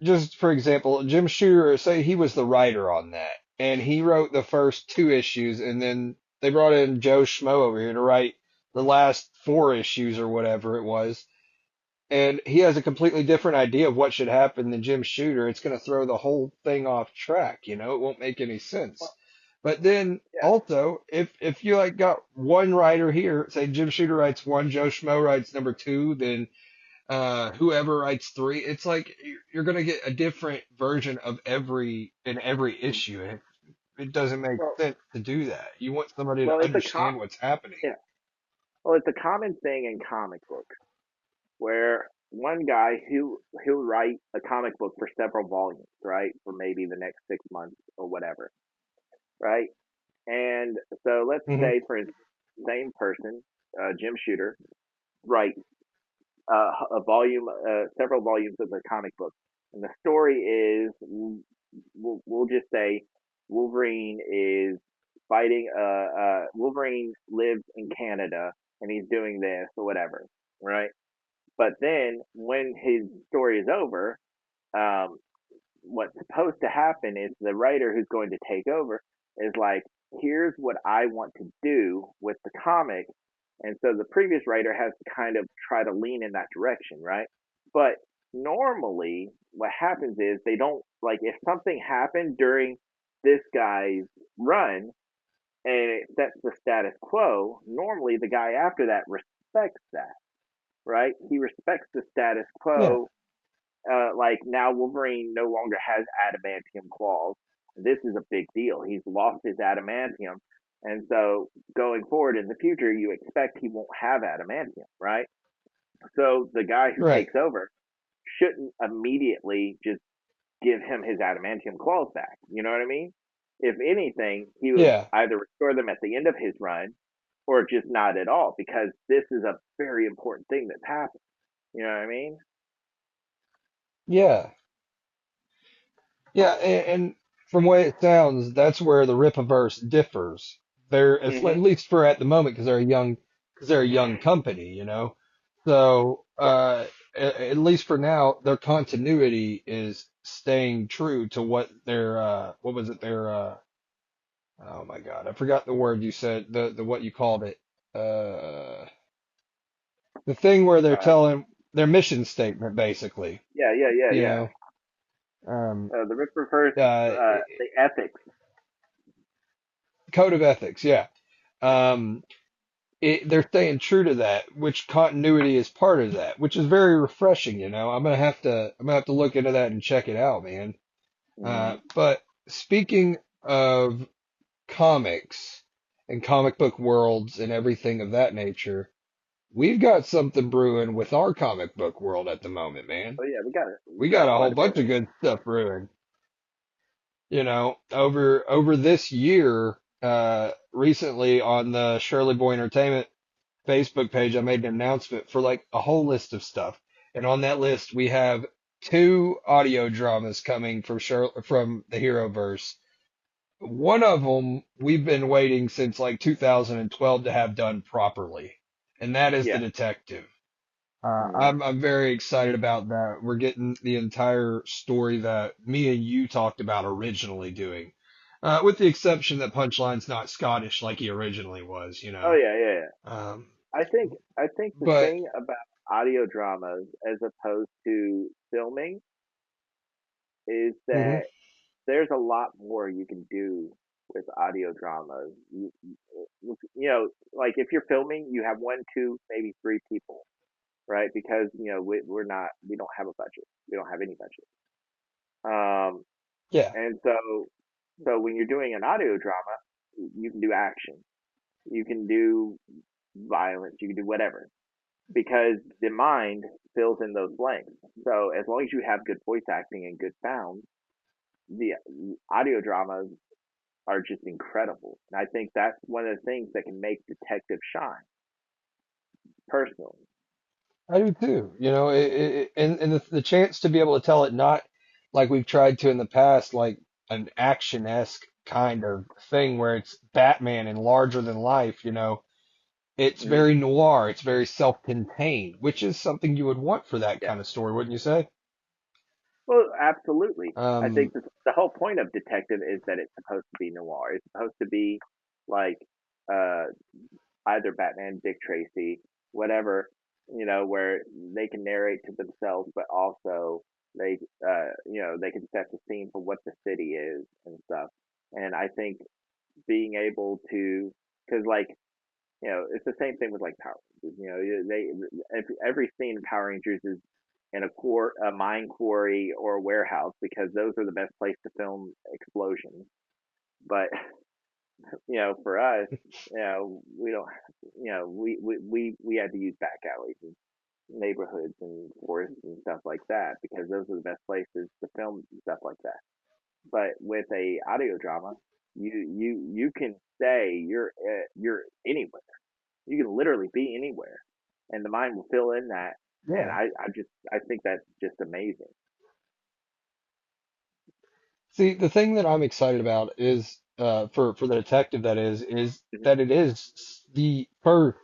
just for example, Jim Shooter, say he was the writer on that, and he wrote the first 2 issues, and then they brought in Joe Schmo over here to write the last 4 issues or whatever it was, and he has a completely different idea of what should happen than Jim Shooter. It's going to throw the whole thing off track. It won't make any sense. Well, But then yeah. also, if you like got one writer here, say Jim Shooter writes one, Joe Schmo writes number 2, then whoever writes 3, it's like you're going to get a different version of every Mm. issue. And it doesn't make Well, sense to do that. You want somebody well, to it's a understand what's happening. yeah. Well, it's a common thing in comic books where one guy he'll write a comic book for several volumes, right, for maybe the next 6 months or whatever, right? And so let's Hmm. say, for instance, same person, Jim Shooter, writes several volumes of the comic book, and the story is we'll just say Wolverine is fighting. Wolverine lives in Canada and he's doing this or whatever, right? But then when his story is over, um, what's supposed to happen is the writer who's going to take over is like, here's what I want to do with the comic. And so the previous writer has to kind of try to lean in that direction, right? But normally what happens is they don't, like, if something happened during this guy's run and it sets the status quo, normally the guy after that respects that, right? He respects the status Yeah. quo. Like now Wolverine no longer has adamantium claws. This is a big deal. He's lost his adamantium. And so going forward in the future, you expect he won't have adamantium, right? So the guy who Right. takes over shouldn't immediately just give him his adamantium claws back. You know what I mean? If anything, he would Yeah. either restore them at the end of his run or just not at all, because this is a very important thing that's happened. You know what I mean? Yeah. Yeah. And from the way it sounds, that's where the Rippaverse differs. They're at Mm-hmm. least for at the moment because they're a young company, you know. So at least for now, their continuity is staying true to what their what was it their oh my God, I forgot the word you said, the what you called it. Uh, the thing where they're Uh, telling their mission statement, basically, yeah, yeah, yeah, you yeah. know, um, The Rip refers uh, the ethics. code of ethics, yeah. Um, they're staying true to that, which continuity is part of that, which is very refreshing, you know. I'm gonna have to look into that and check it out, man. Mm-hmm. But speaking of comics and comic book worlds and everything of that nature, we've got something brewing with our comic book world at the moment, man. Oh yeah, we We got got a quite whole a bit. bunch of good stuff brewing. You know, over this year, recently on the Shirley Boy Entertainment Facebook page, I made an announcement for like a whole list of stuff. And on that list, we have two audio dramas coming from the Heroverse. One of them we've been waiting since like 2012 to have done properly, and that is The Yeah. Detective. Mm-hmm. I'm very excited about that. We're getting the entire story that me and you talked about originally doing, with the exception that Punchline's not Scottish like he originally was, you Oh know. yeah, yeah, yeah. Um, I think the but thing about audio dramas as opposed to filming is mhm, that there's a lot more you can do with audio dramas. You know, like if you're filming, you have one, two, maybe three people, right? Because you know we don't have a budget. We don't have any budget. Um, yeah, and so when you're doing an audio drama, you can do action, you can do violence, you can do whatever, because the mind fills in those blanks. So as long as you have good voice acting and good sound, the audio dramas are just incredible. And I think that's one of the things that can make Detective shine, personally. I do too. You know, and the chance to be able to tell it not like we've tried to in the past, like an action-esque kind of thing where it's Batman and larger than life, you know. It's Mm-hmm. very noir, it's very self-contained, which is something you would want for that Yeah. kind of story, wouldn't you say? Well, absolutely. I think Um, the whole point of Detective is that it's supposed to be noir. It's supposed to be like uh, either Batman, Dick Tracy, whatever, you know, where they can narrate to themselves, but also you know, they can set the scene for what the city is and stuff. And I think being able to, because like, you know, it's the same thing with like Power Rangers. You know, every scene in Power Rangers is in a mine quarry or a warehouse because those are the best place to film explosions. But you know, for us, you know, we don't, you know, we had to use back alleys and neighborhoods and forests and stuff like that because those are the best places to film stuff like that. But with a audio drama, you can say you're anywhere. You can literally be anywhere, and the mind will fill in that. And yeah. I think that's just amazing. See, the thing that I'm excited about is for the detective that is Hmm. that it is the first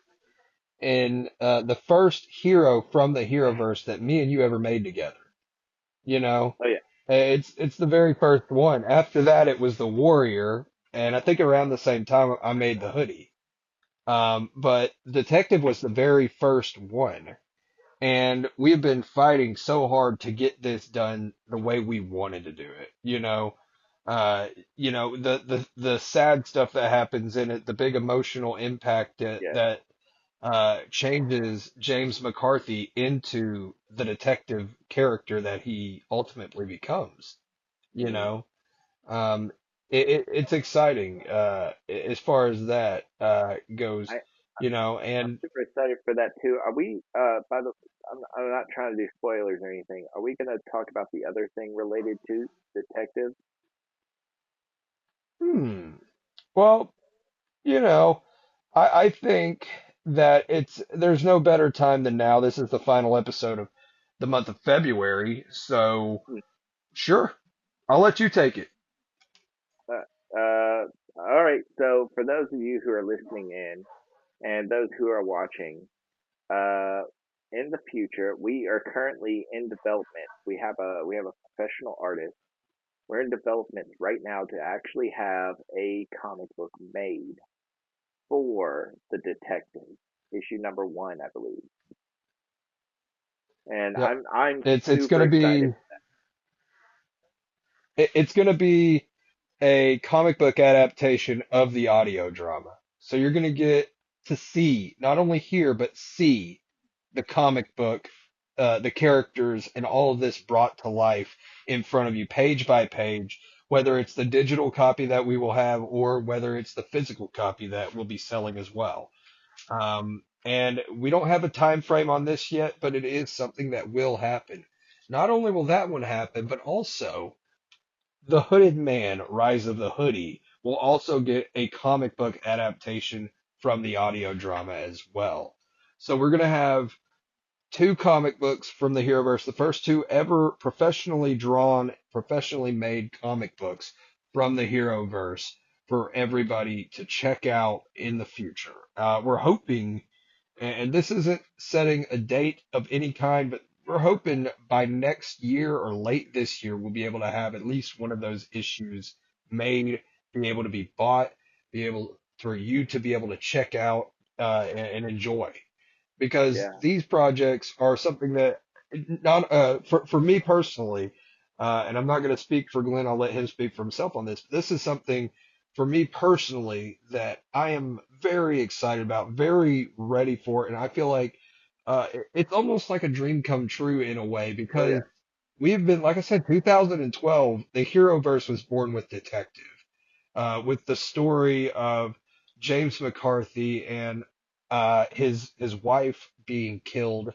in the first hero from the Heroverse that me and you ever made together. You know, Oh yeah, it's the very first one. After that, it was the Warrior, and I think around the same time I made the Hoodie. But Detective was the very first one. And we've been fighting so hard to get this done the way we wanted to do it. Uh, the sad stuff that happens in it, the big emotional impact yeah. that changes James McCarthy into the detective character that he ultimately becomes. You Hmm. know, um, it's exciting as far as that goes. I I'm And super excited for that too. Are we? By the, I'm not trying to do spoilers or anything. Are we going to talk about the other thing related to detective? hmm, well, you know. I think that there's no better time than now. This is the final episode of the month of February, so Hmm. sure, I'll let you take it. All right. So for those of you who are listening in and those who are watching, uh, in the future, we are currently in development. We have a professional artist. We're in development right now to actually have a comic book made for the detective, issue number one, I believe. And Yep. I'm It's super gonna excited. be it's gonna be a comic book adaptation of the audio drama. So you're gonna get to see, not only hear, but see the comic book, the characters, and all of this brought to life in front of you, page by page, whether it's the digital copy that we will have or whether it's the physical copy that we'll be selling as well. And we don't have a time frame on this yet, but it is something that will happen. Not only will that one happen, but also the Hooded Man, Rise of the Hoodie, will also get a comic book adaptation from the audio drama as well. So we're going to have two comic books from the Heroverse, the first two ever professionally drawn, professionally made comic books from the Heroverse for everybody to check out in the future. We're hoping, and this isn't setting a date of any kind, but we're hoping by next year or late this year, we'll be able to have at least one of those issues made, be able to be bought, be able for you to be able to check out and enjoy. Because Yeah, these projects are something that not for me personally, and I'm not going to speak for Glenn. I'll let him speak for himself on this. But this is something for me personally that I am very excited about, very ready for, and I feel like it's almost like a dream come true in a way oh yeah, because we've been, like I said, 2012, the Heroverse was born with Detective, with the story of James McCarthy and his wife being killed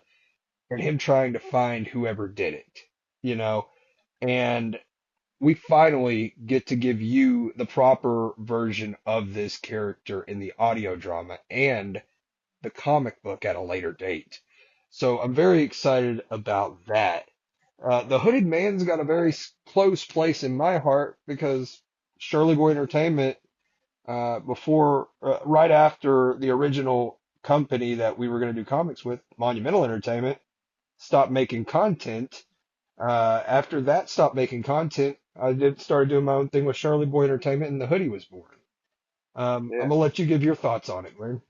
and him trying to find whoever did it, you know, and we finally get to give you the proper version of this character in the audio drama and the comic book at a later date. So I'm very excited about that. The Hooded Man's got a very close place in my heart because Shirley Boy Entertainment, right after the original company that we were going to do comics with, Monumental Entertainment, stopped making content. After that stopped making content, I started doing my own thing with Shirley Boy Entertainment, and the hoodie was born. I'm yeah. gonna let you give your thoughts on it, Glenn.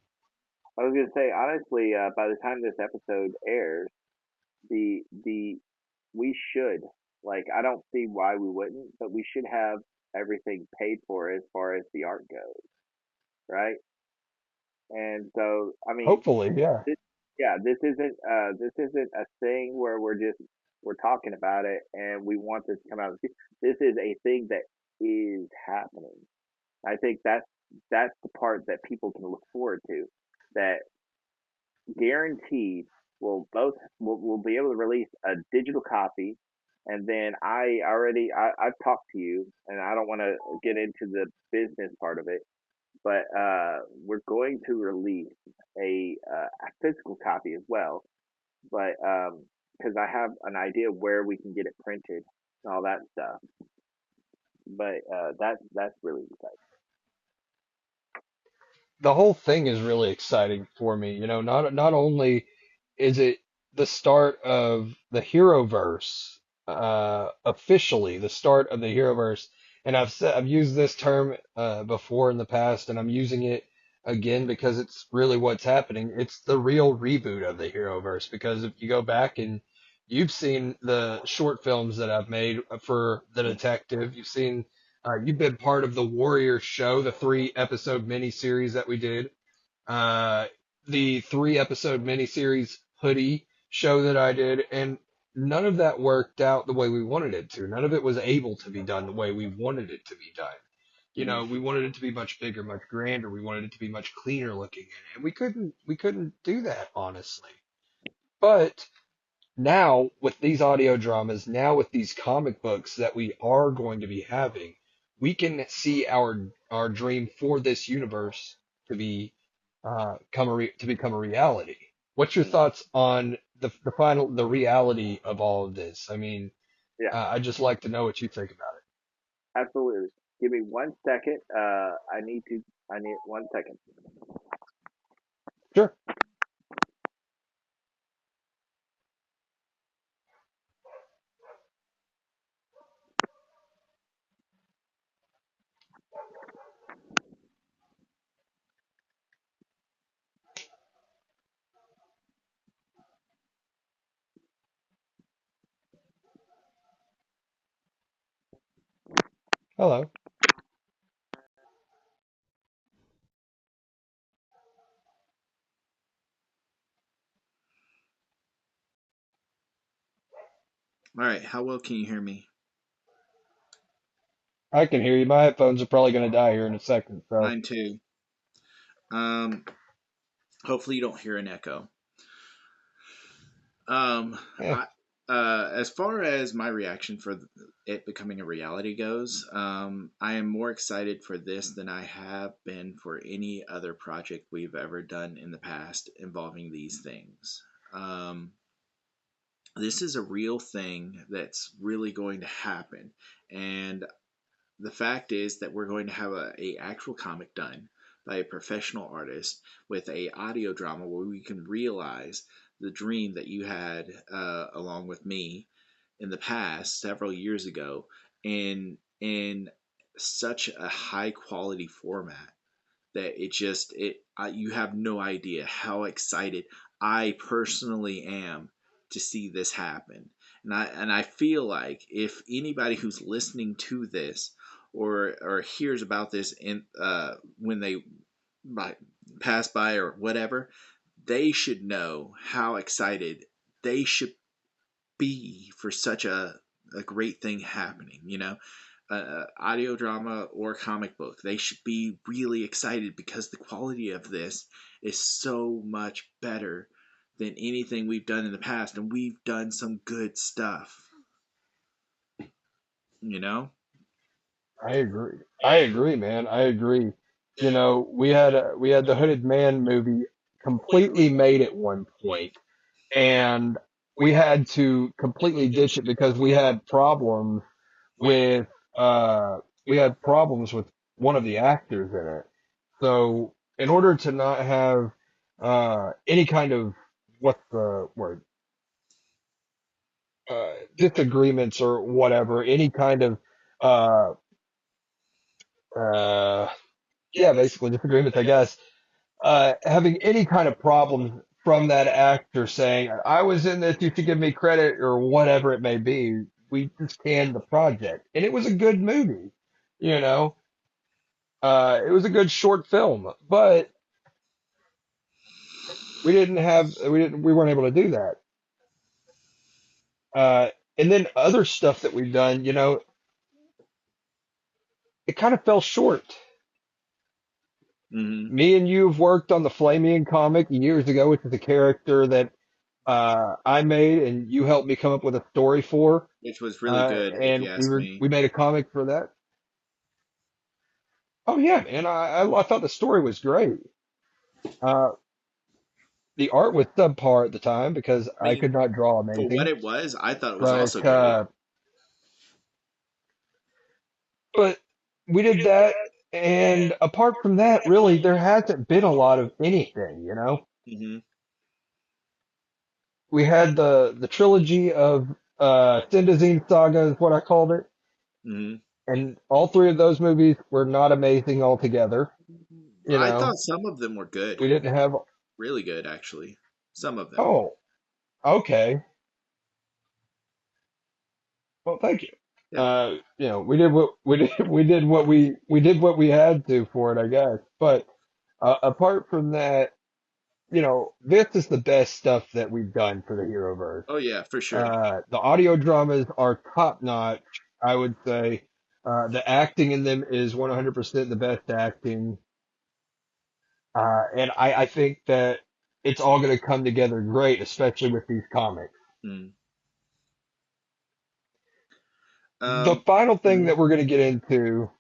I was gonna say honestly, by the time this episode airs, the we should, like, I don't see why we wouldn't, but we should have everything paid for as far as the art goes, right? And so, I mean, Hopefully, yeah. this, yeah, this isn't a thing where we're talking about it and we want this to come out. This is a thing that is happening. I think that's the part that people can look forward to. That guaranteed will be able to release a digital copy, and then I've talked to you, and I don't want to get into the business part of it, but we're going to release a physical copy as well, but because I have an idea of where we can get it printed and all that stuff, but that's really exciting. the whole thing is really exciting for me. You know, not only is it the start of the Heroverse, officially the start of the Heroverse, and I've used this term before in the past, and I'm using it again because it's really what's happening. It's the real reboot of the Heroverse because if you go back and you've seen the short films that I've made for the detective, you've been part of the Warrior show, the 3 episode miniseries that we did, uh, the 3 episode miniseries hoodie show that I did, and none of that worked out the way we wanted it to. None of it was able to be done the way we wanted it to be done. You know, we wanted it to be much bigger, much grander. We wanted it to be much cleaner looking, and we couldn't do that honestly. But now with these audio dramas, now with these comic books that we are going to be having, we can see our dream for this universe to be to become a reality. What's your thoughts on the reality of all of this? I mean, Yeah, I'd just like to know what you think about it. absolutely. Give me 1 second. I need 1 second. Sure. Hello. All right, how well can you hear me? I can hear you. My headphones are probably going to die here in a second. So, Mine too. Um, hopefully you don't hear an echo. Um, yeah. I, as far as my reaction for it becoming a reality goes, I am more excited for this than I have been for any other project we've ever done in the past involving these things. Um, this is a real thing that's really going to happen, and the fact is that we're going to have a actual comic done by a professional artist with a audio drama where we can realize the dream that you had along with me in the past several years ago in such a high quality format that you have no idea how excited I personally am to see this happen. And I feel like if anybody who's listening to this or hears about this in when they by, pass by or whatever, they should know how excited they should be for such a great thing happening, you know? Audio drama or comic book, they should be really excited because the quality of this is so much better than anything we've done in the past, and we've done some good stuff, you know? I agree. I agree, man. I agree. You know, we had the Hooded Man movie completely made at one point, and we had to completely ditch it because with we had problems with one of the actors in it. So in order to not have any kind of what's the word disagreements or whatever, any kind of uh uh yeah, basically disagreements, I guess. Having any kind of problem from that actor saying, I was in this, you should give me credit, or whatever it may be, we just canned the project. And it was a good movie, you know. It was a good short film, but we weren't able to do that. Uh, and then other stuff that we've done, you know, it kind of fell short. Hmm. Me and you have worked on the Flamian comic years ago, which is a character that I made and you helped me come up with a story for. Which was really good, if And you ask me. we made a comic for that. Oh yeah, man, I thought the story was great. Uh, the art was subpar at the time because I I mean, could not draw for what amazing. it was, I thought it was also But great. but we did that, And apart from that, really, there hasn't been a lot of anything, you know? Hmm. We had the trilogy of Syndazine Saga is what I called it, Hmm. and all three of those movies were not amazing altogether. You I know, thought some of them were good, we didn't have. really good actually. Some of them. Oh, okay. Well, thank you. Yeah. You know, we did what we did. We did what we had to for it, I guess. But apart from that, you know, this is the best stuff that we've done for the Heroverse. Oh yeah, for sure. The audio dramas are top notch, I would say. The acting in them is 100% the best acting. And I think that it's all going to come together great, especially with these comics. Mm. The Um, final thing mhm. that we're going to get into.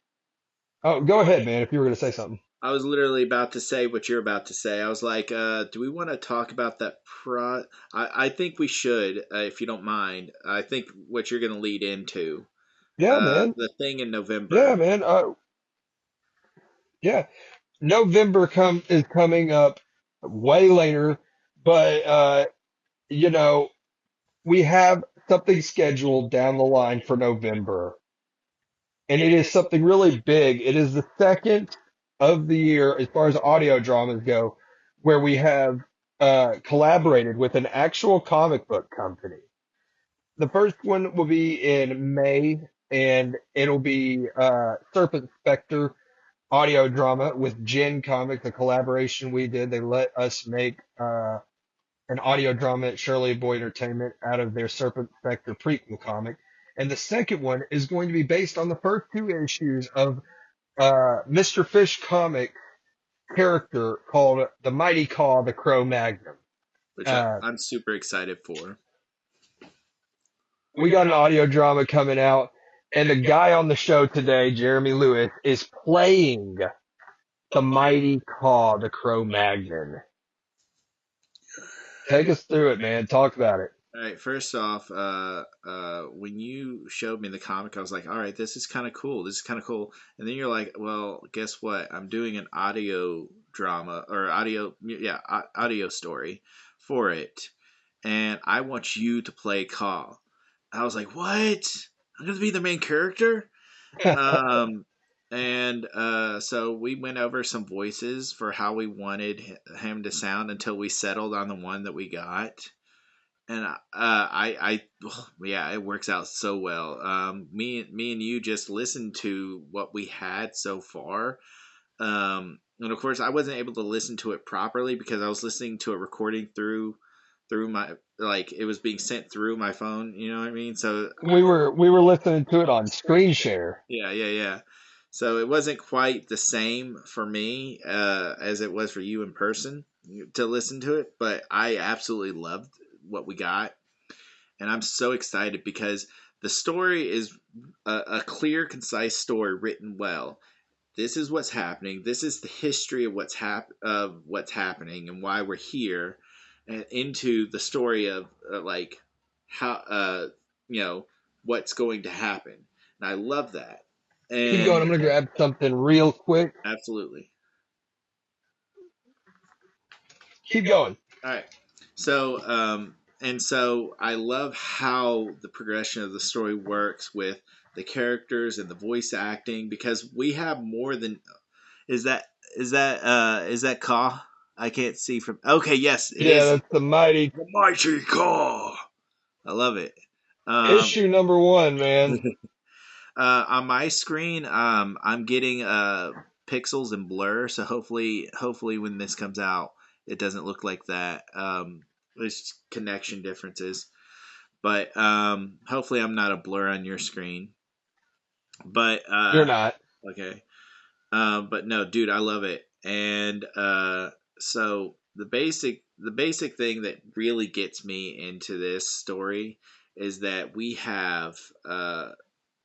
Oh, go ahead, man, if you were going to say something. I was literally about to say what you're about to say. I was like, do we want to talk about that I think we should, if you don't mind. I think what you're going to lead into, Yeah, man. the thing in Yeah, November. man. Yeah. November is coming up way later, but you know, we have something scheduled down the line for November, and it is something really big. It is the second of the year as far as audio dramas go, where we have collaborated with an actual comic book company. The first one will be in May, and it'll be Serpent Spectre audio drama with Gen Comics, a collaboration we did. They let us make an audio drama at Shirley Boy Entertainment out of their Serpent Spectre prequel comic. And the second one is going to be based on the first two issues of Mr. Fish comic character called The Mighty Caw, the Crow Magnum. Which Uh, I'm super excited for. we got an audio drama coming out, and the guy on the show today, Jeremy Lewis, is playing The Mighty Caw, the Crow Magnum. Take us through it, man. Talk about it. All right, first off, when you showed me the comic, I was like, all right, this is kind of cool. This is kind of cool. And then you're like, well, guess what? I'm doing an audio drama or audio story for it. And I want you to play Call. I was like, what? I'm going to be the main character? Um, and so we went over some voices for how we wanted him to sound until we settled on the one that we got. And yeah, it works out so well. Me and you just listened to what we had so far. And of course, I wasn't able to listen to it properly because I was listening to a recording through my, like, it was being sent through my phone. You know what I mean? So We were listening to it on screen share. yeah. So it wasn't quite the same for me as it was for you in person to listen to it, but I absolutely loved what we got, and I'm so excited because the story is a clear, concise story written well. This is what's happening. This is the history of what's happening and why we're here, and into the story of like how you know what's going to happen. And I love that. Keep going. I'm And going to grab something real quick. absolutely. Keep going. All right. So, and so I love how the progression of the story works with the characters and the voice acting because we have more than is that is that Caw? I can't see from. Okay, yes, it Yeah, is that's the mighty the mighty Caw. I love it. Um, issue number one, man. on my screen, I'm getting pixels and blur, so hopefully when this comes out, it doesn't look like that. There's connection differences, but hopefully I'm not a blur on your screen. But You're not. okay, but no, dude, I love it, and so the basic thing that really gets me into this story is that we have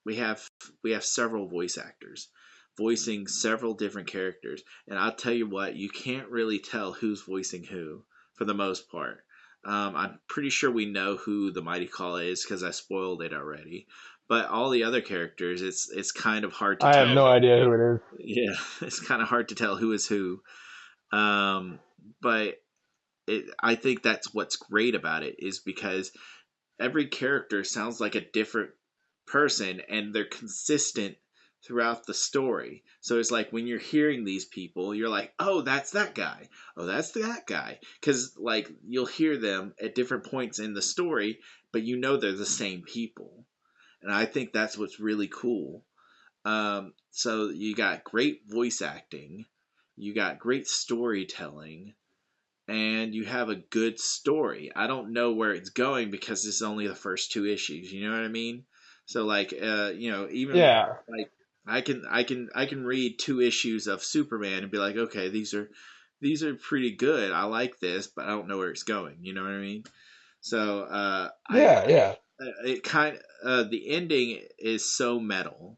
we have several voice actors voicing several different characters, and I'll tell you what, you can't really tell who's voicing who for the most part. I'm pretty sure we know who the Mighty Call is because I spoiled it already, but all the other characters, it's kind of hard to I have tell. no idea who it is. Yeah, it's kind of hard to tell who is who. But I think that's what's great about it is because every character sounds like a different person and they're consistent throughout the story. So it's like when you're hearing these people, you're like, oh, that's that guy. Oh, that's that guy. Because like you'll hear them at different points in the story, but you know they're the same people. And I think that's what's really cool. So you got great voice acting, you got great storytelling, and you have a good story. I don't know where it's going because it's only the first two issues. You know what I mean? So like, even Yeah. like I can read two issues of Superman and be like, okay, these are pretty good. I like this, but I don't know where it's going. You know what I mean? So Yeah. it kind the ending is so metal.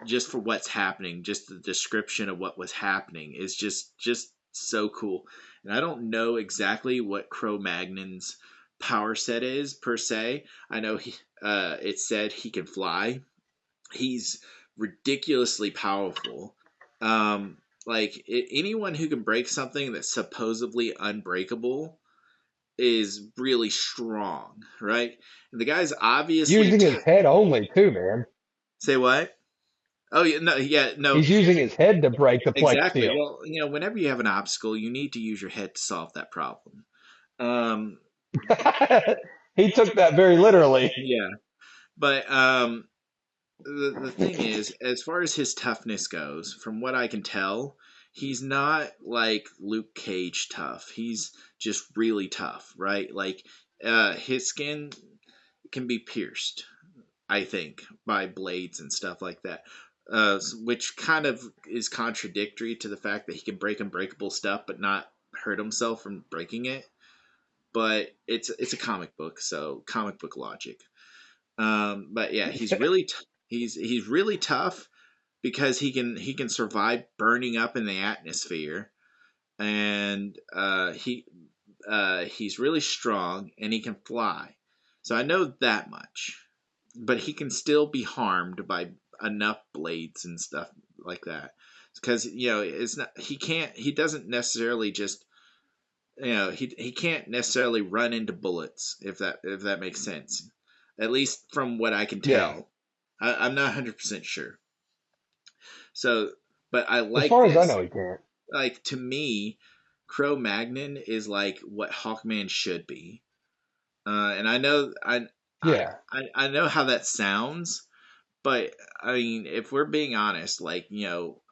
Just for what's happening, just the description of what was happening is just so cool. And I don't know exactly what Cro-Magnon's power set is per se. I know it said he can fly. He's ridiculously powerful. Anyone who can break something that's supposedly unbreakable is really strong, right? And the guy's obviously Using his head only, too, man. Say what? Oh yeah, no, He's using his head to break the plex exactly. seal. Well, whenever you have an obstacle, you need to use your head to solve that problem. Um, He took that very literally. yeah, but the thing is, as far as his toughness goes, from what I can tell, he's not like Luke Cage tough. He's just really tough, right? Like, his skin can be pierced, I think, by blades and stuff like that. Which kind of is contradictory to the fact that he can break unbreakable stuff but not hurt himself from breaking it. But it's a comic book, so comic book logic. But yeah, he's really tough because he can survive burning up in the atmosphere, and he's really strong and he can fly. So I know that much, but he can still be harmed by enough blades and stuff like that because it's not he doesn't necessarily just he can't necessarily run into bullets if that makes sense, at least from what I can Yeah. tell. I'm not 100% sure. So but I As like far as I this. know, he can't. Like, to me, Cro-Magnon is like what Hawkman should be. And I know Yeah. I know how that sounds, but I mean, if we're being honest, like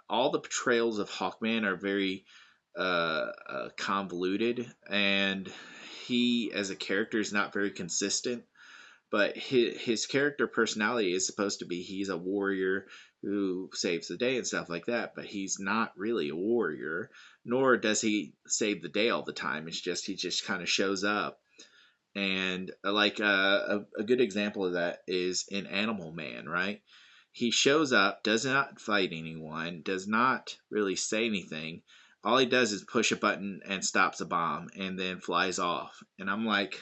all the portrayals of Hawkman are very convoluted, and he as a character is not very consistent. But his character personality is supposed to be he's a warrior who saves the day and stuff like that, but he's not really a warrior, nor does he save the day all the time. It's just he just kind of shows up. And a good example of that is in Animal Man, right? He shows up, does not fight anyone, does not really say anything. All he does is push a button and stops a bomb and then flies off. And I'm like,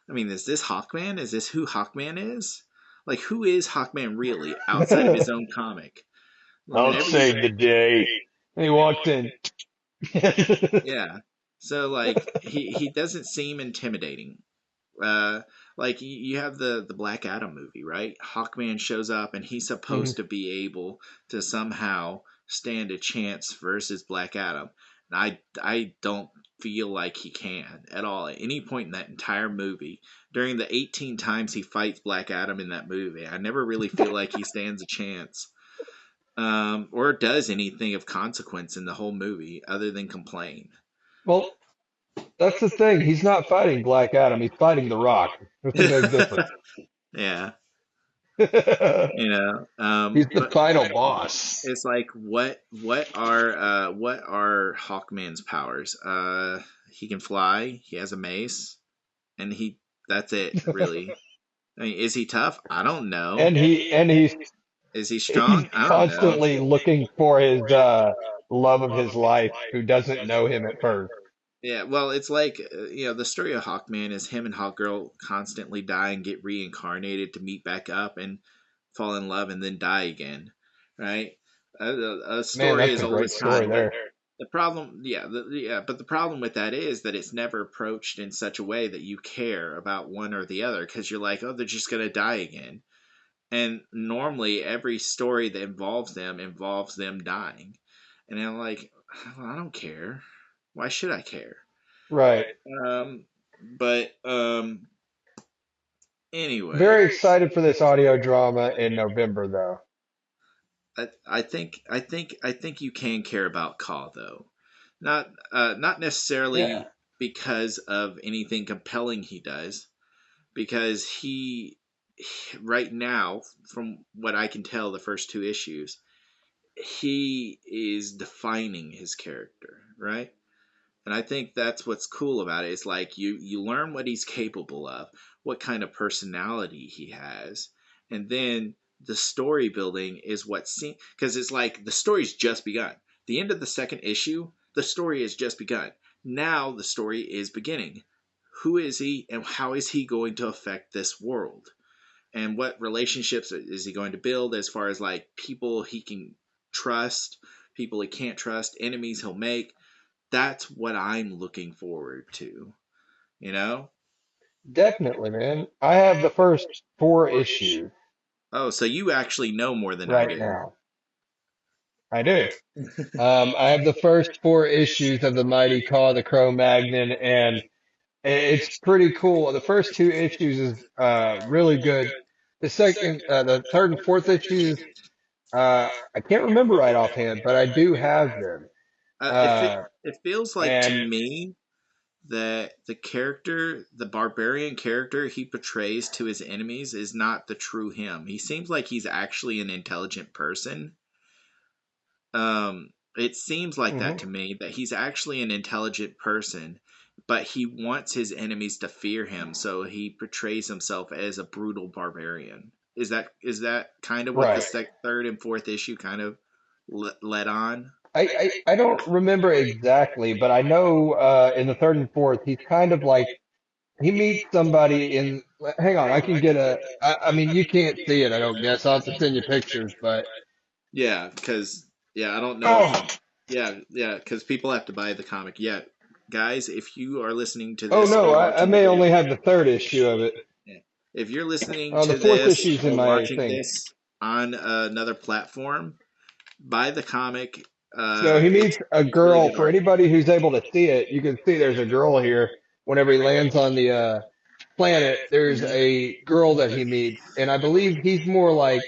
I mean, is this Hawkman? Is this who Hawkman is? Like, who is Hawkman really outside of his own comic? I'll save the day. And he walks in. Yeah. So like he doesn't seem intimidating. Like you have the Black Adam movie, right? Hawkman shows up and he's supposed to be able to somehow stand a chance versus Black Adam. And I don't feel like he can at all at any point in that entire movie. During the 18 times he fights Black Adam in that movie, I never really feel like he stands a chance. Or does anything of consequence in the whole movie other than complain. Well, that's the thing. He's not fighting Black Adam. He's fighting The Rock. There's a big difference. Yeah. He's the But final boss. it's like what are Hawkman's powers? He can fly, he has a mace, and that's it, really. I mean, is he tough? I don't know. And he's Is he strong? I don't know. constantly looking for his love of his life, who doesn't know him at first. Yeah, well, it's like the story of Hawkman is him and Hawkgirl constantly die and get reincarnated to meet back up and fall in love and then die again, right? A Man, story that's is a great always story kind, but there. the problem, but the problem with that is that it's never approached in such a way that you care about one or the other because you're like, oh, they're just gonna die again. And normally, every story that involves them dying, and I'm like, well, I don't care. Why should I care? Right. But anyway, Very excited for this audio drama in November, though. I think you can care about Kaw though, not Yeah. necessarily because of anything compelling he does, because right now, from what I can tell, the first two issues, he is defining his character, right? And I think that's what's cool about it. It's like you learn what he's capable of, what kind of personality he has, and then the story building is what seems, because it's like the story's just begun. The end of the second issue, the story has just begun. Now the story is beginning. Who is he, and how is he going to affect this world? And what relationships is he going to build, as far as like people he can trust, people he can't trust, enemies he'll make? That's what I'm looking forward to, you know? Definitely, man. I have the first 4 issues Oh, so you actually know more than I right do. now. I do. I have the first 4 issues of the Mighty Caw the Cro-Magnon, and it's pretty cool. The first 2 issues is really good. The third and fourth issues, I can't remember right offhand, but I do have them. Uh, It feels like to and me that the barbarian character he portrays to his enemies is not the true him. He seems like he's actually an intelligent person. It seems like that mhm. to me, that he's actually an intelligent person, but he wants his enemies to fear him, so he portrays himself as a brutal barbarian. Is that kind of what the Right. third and fourth issue kind of led on? I don't remember exactly, but I know in the third and fourth, he's kind of like he meets somebody in. Hang on, I can get I mean, you can't see it, I don't guess. I'll have to send you pictures, but Yeah, because I don't know if oh, because people have to buy the comic. Yeah, guys, if you are listening to oh this no, or I watching the may video, only have the third issue of it. yeah, if you're listening The to fourth this issue's in or my watching thing. this on another platform, buy the comic. So he meets a It's really girl. good For art. anybody who's able to see it, you can see there's a girl here. Whenever he lands on the planet, there's Mhm. a girl that he meets, and I believe he's more like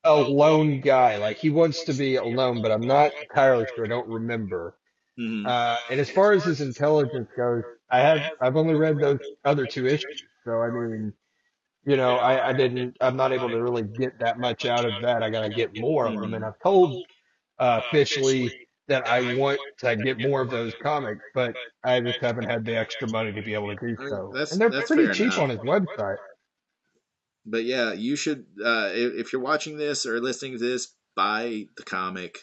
a lone guy. Like he wants to be alone, but I'm not entirely sure. I don't remember. Mhm. And as far as his intelligence goes, I've only read those other 2 issues. So I mean, I'm not able to really get that much out of that. I gotta get more of them, and Mhm. I've told officially that I want to get more of those comics, but I just haven't had the extra money to be able to do I mean, so. And that's they're that's pretty fair cheap enough. on his website. But yeah, you should if you're watching this or listening to this, buy the comic,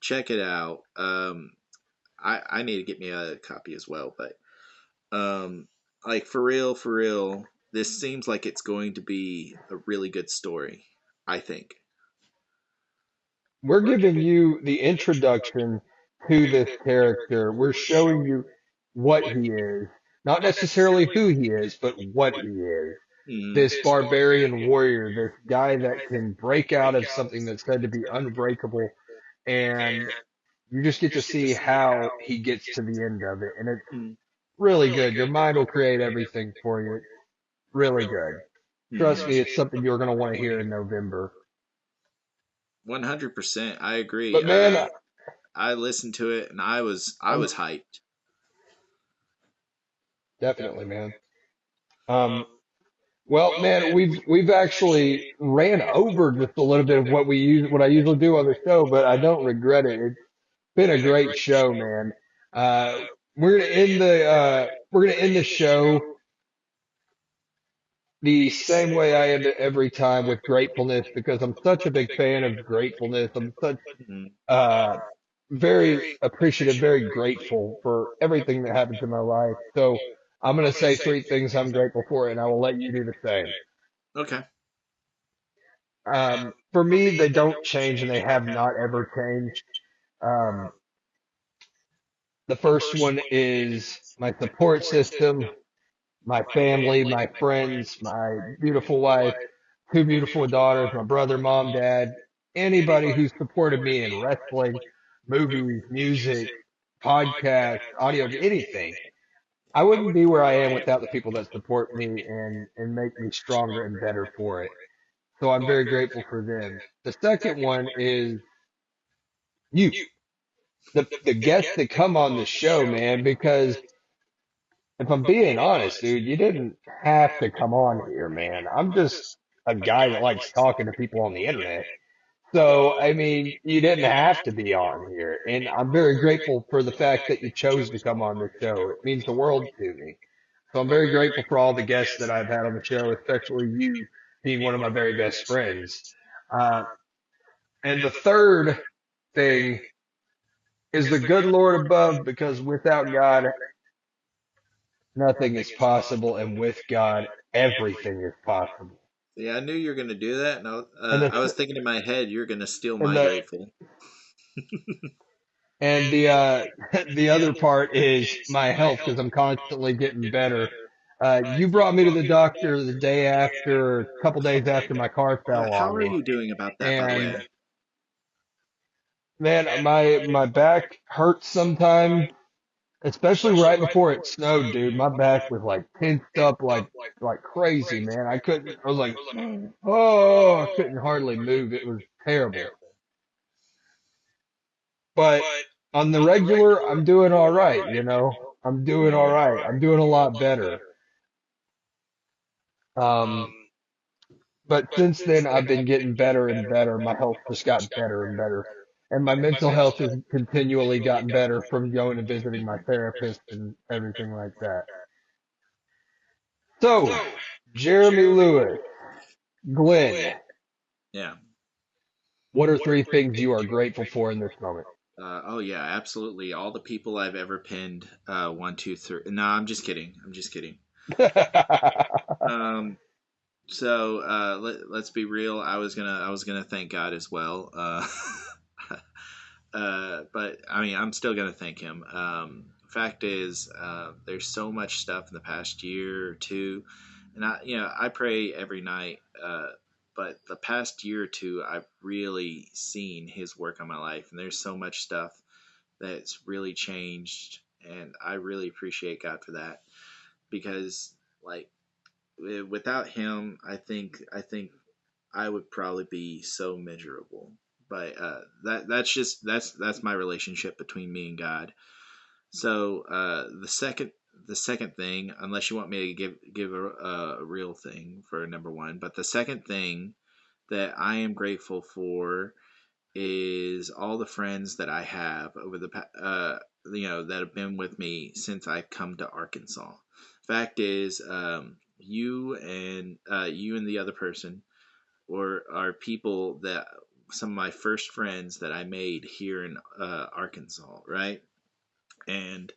check it out. I need to get me a copy as well, but um, like for real, this seems like it's going to be a really good story. I think. We're giving you the introduction to this character. We're showing you what he is, not necessarily who he is, but what he is. Mm, This barbarian warrior, this guy that can break out of something that's said to be unbreakable, and you just get to see how he gets to the end of it, and it's mm, really good. Your mind will create everything for you. It's really good. Trust me, it's something you're going to want to hear in November. 100%. I agree. But man, I listened to it and I was I'm hyped. definitely, man. Um, well, man, we've actually ran over just a little bit of what I usually do on the show, but I don't regret it. It's been a great show, man. Uh, we're gonna end the show the same way I end it every time, with gratefulness, because I'm such a big fan of gratefulness. I'm such Mm, uh very appreciative, very grateful for everything that happens in my life. So I'm going to say three things I'm grateful for, and I will let you do the same. Okay. For me, they don't change, and they have not ever changed. Um, the first one is my support system, my family, my friends, my beautiful wife, two beautiful daughters, my brother, mom, dad, anybody who's supported me in wrestling, movies, music, podcasts, audio, anything. I wouldn't be where I am without the people that support me and make me stronger and better for it. So I'm very grateful for them. The second one is you, the guests that come on the show, man, because if I'm being honest, dude, you didn't have to come on here, man. I'm just a guy that likes talking to people on the internet. So, I mean, you didn't have to be on here. And I'm very grateful for the fact that you chose to come on the show. It means the world to me. So I'm very grateful for all the guests that I've had on the show, especially you being one of my very best friends. Uh, and the third thing is the good Lord above, because without God, nothing is possible, and with God, everything is possible. Yeah, I knew you were going to do that, and And I was the thinking in my head you're going to steal and my the grateful. and the the other part is my health, because I'm constantly getting better. You brought me to the doctor the day after, a couple days after my car fell How on are me, you doing about that, by the and way? man, my back hurts sometimes, especially right before it snowed, dude. My back was like tensed up like crazy, man. I was like, oh, I couldn't hardly move. It was terrible. But on the regular, I'm doing all right, you know. I'm doing all right. I'm doing a lot better. Um, but since then, I've been getting better and better. My health just got better and better. And my mental health has continually gotten better from going and visiting my therapist and everything like that. So, Jeremy Lewis, Glenn, Yeah. what are three things you are grateful for in this moment? Oh yeah, absolutely. All the people I've ever pinned. One, two, three. No, I'm just kidding. I'm just kidding. Um. So let's be real. I was gonna thank God as well. But I mean, I'm still gonna thank Him. Fact is, there's so much stuff in the past year or two, and I pray every night. But the past year or two, I've really seen His work on my life, and there's so much stuff that's really changed, and I really appreciate God for that, because like without Him, I think I would probably be so miserable. But that's my relationship between me and God. So the second thing, unless you want me to give a real thing for number one, but the second thing that I am grateful for is all the friends that I have over that have been with me since I've come to Arkansas. Fact is, you and the other person or are people that some of my first friends that I made here in Arkansas, right? And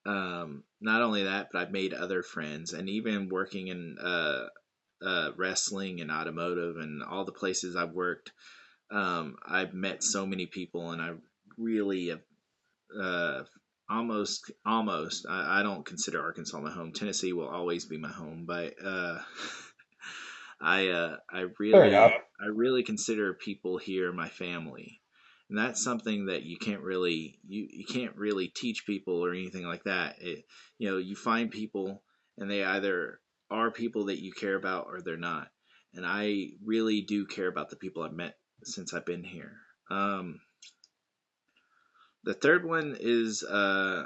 not only that, but I've made other friends, and even working in wrestling and automotive and all the places I've worked, I've met so many people, and I really have almost. I don't consider Arkansas my home. Tennessee will always be my home, but I Fair enough. really consider people here my family, and that's something that you can't really teach people or anything like that. You find people, and they either are people that you care about or they're not. And I really do care about the people I've met since I've been here. The third one is I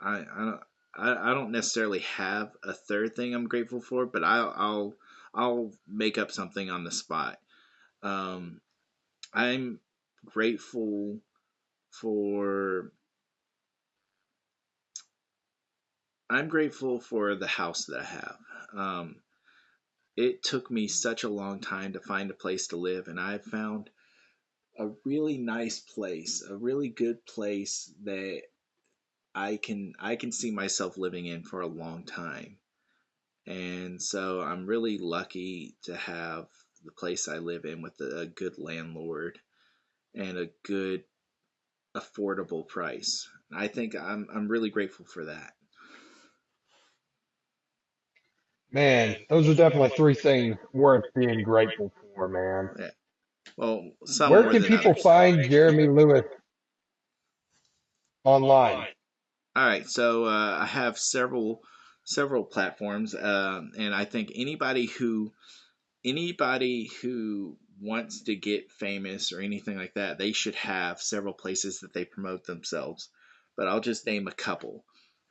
don't necessarily have a third thing I'm grateful for, but I'll make up something on the spot. Um, I'm grateful for I'm grateful for the house that I have. It took me such a long time to find a place to live, and I've found a really nice place, a really good place that I can see myself living in for a long time. And so I'm really lucky to have the place I live in with a good landlord and a good affordable price. I think I'm really grateful for that. Man, those are definitely three things worth being grateful for, man. Yeah. Well, some Where more can than people others. find Jeremy Lewis online? All right, so I have several platforms, and I think anybody who wants to get famous or anything like that, they should have several places that they promote themselves. But I'll just name a couple.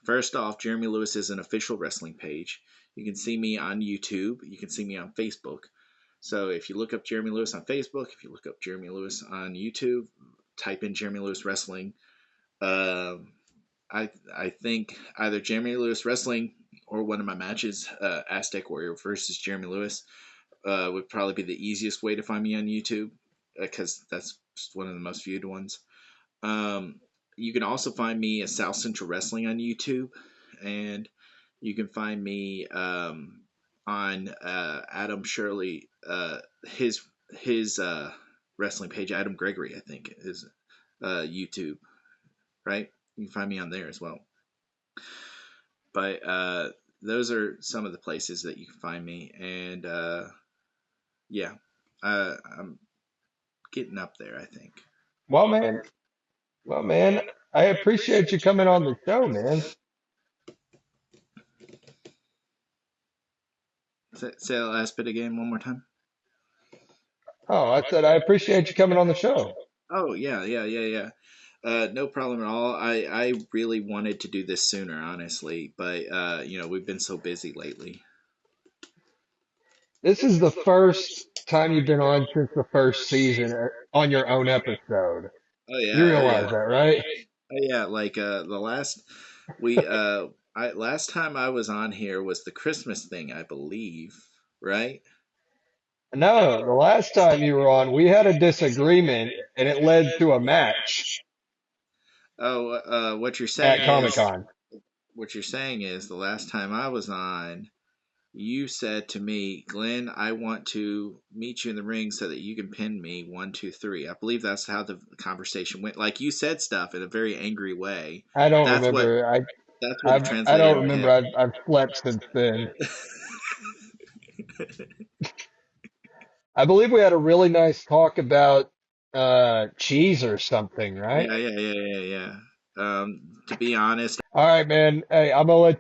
First off, Jeremy Lewis is an official wrestling page. You can see me on YouTube. You can see me on Facebook. So if you look up Jeremy Lewis on Facebook, if you look up Jeremy Lewis on YouTube, type in Jeremy Lewis Wrestling. Um, I think either Jeremy Lewis Wrestling or one of my matches, Aztec Warrior versus Jeremy Lewis, would probably be the easiest way to find me on YouTube because that's one of the most viewed ones. Um, you can also find me at South Central Wrestling on YouTube, and you can find me on Adam Shirley, his wrestling page, Adam Gregory, I think is YouTube, right? You can find me on there as well. But those are some of the places that you can find me, and yeah, I'm getting up there, I think. Well, man, well, man, I appreciate you coming on the show, man. Say the last bit again one more time. Oh, I said I appreciate you coming on the show. Oh yeah. No problem at all. I really wanted to do this sooner, honestly, but we've been so busy lately. This is the first time you've been on since the first season on your own episode. Oh You yeah, oh realize yeah, that, right? oh yeah. Like the last time I was on here was the Christmas thing, I believe, right? No, the last time you were on, we had a disagreement and it led to a match Oh, at Comic-Con. what you're saying is the last time I was on, you said to me, Glenn, I want to meet you in the ring so that you can pin me 1, 2, 3. I believe that's how the conversation went. Like you said stuff in a very angry way. I don't That's what remember. that's what it I translated don't in my remember. head. I've slept since then. I believe we had a really nice talk about cheese or something, right? Yeah. To be honest, All right, man. Hey, I'm gonna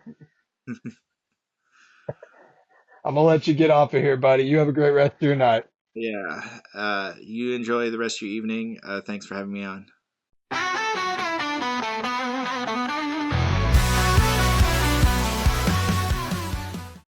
let you get off of here, buddy. You have a great rest of your night. yeah. You enjoy the rest of your evening. Thanks for having me on.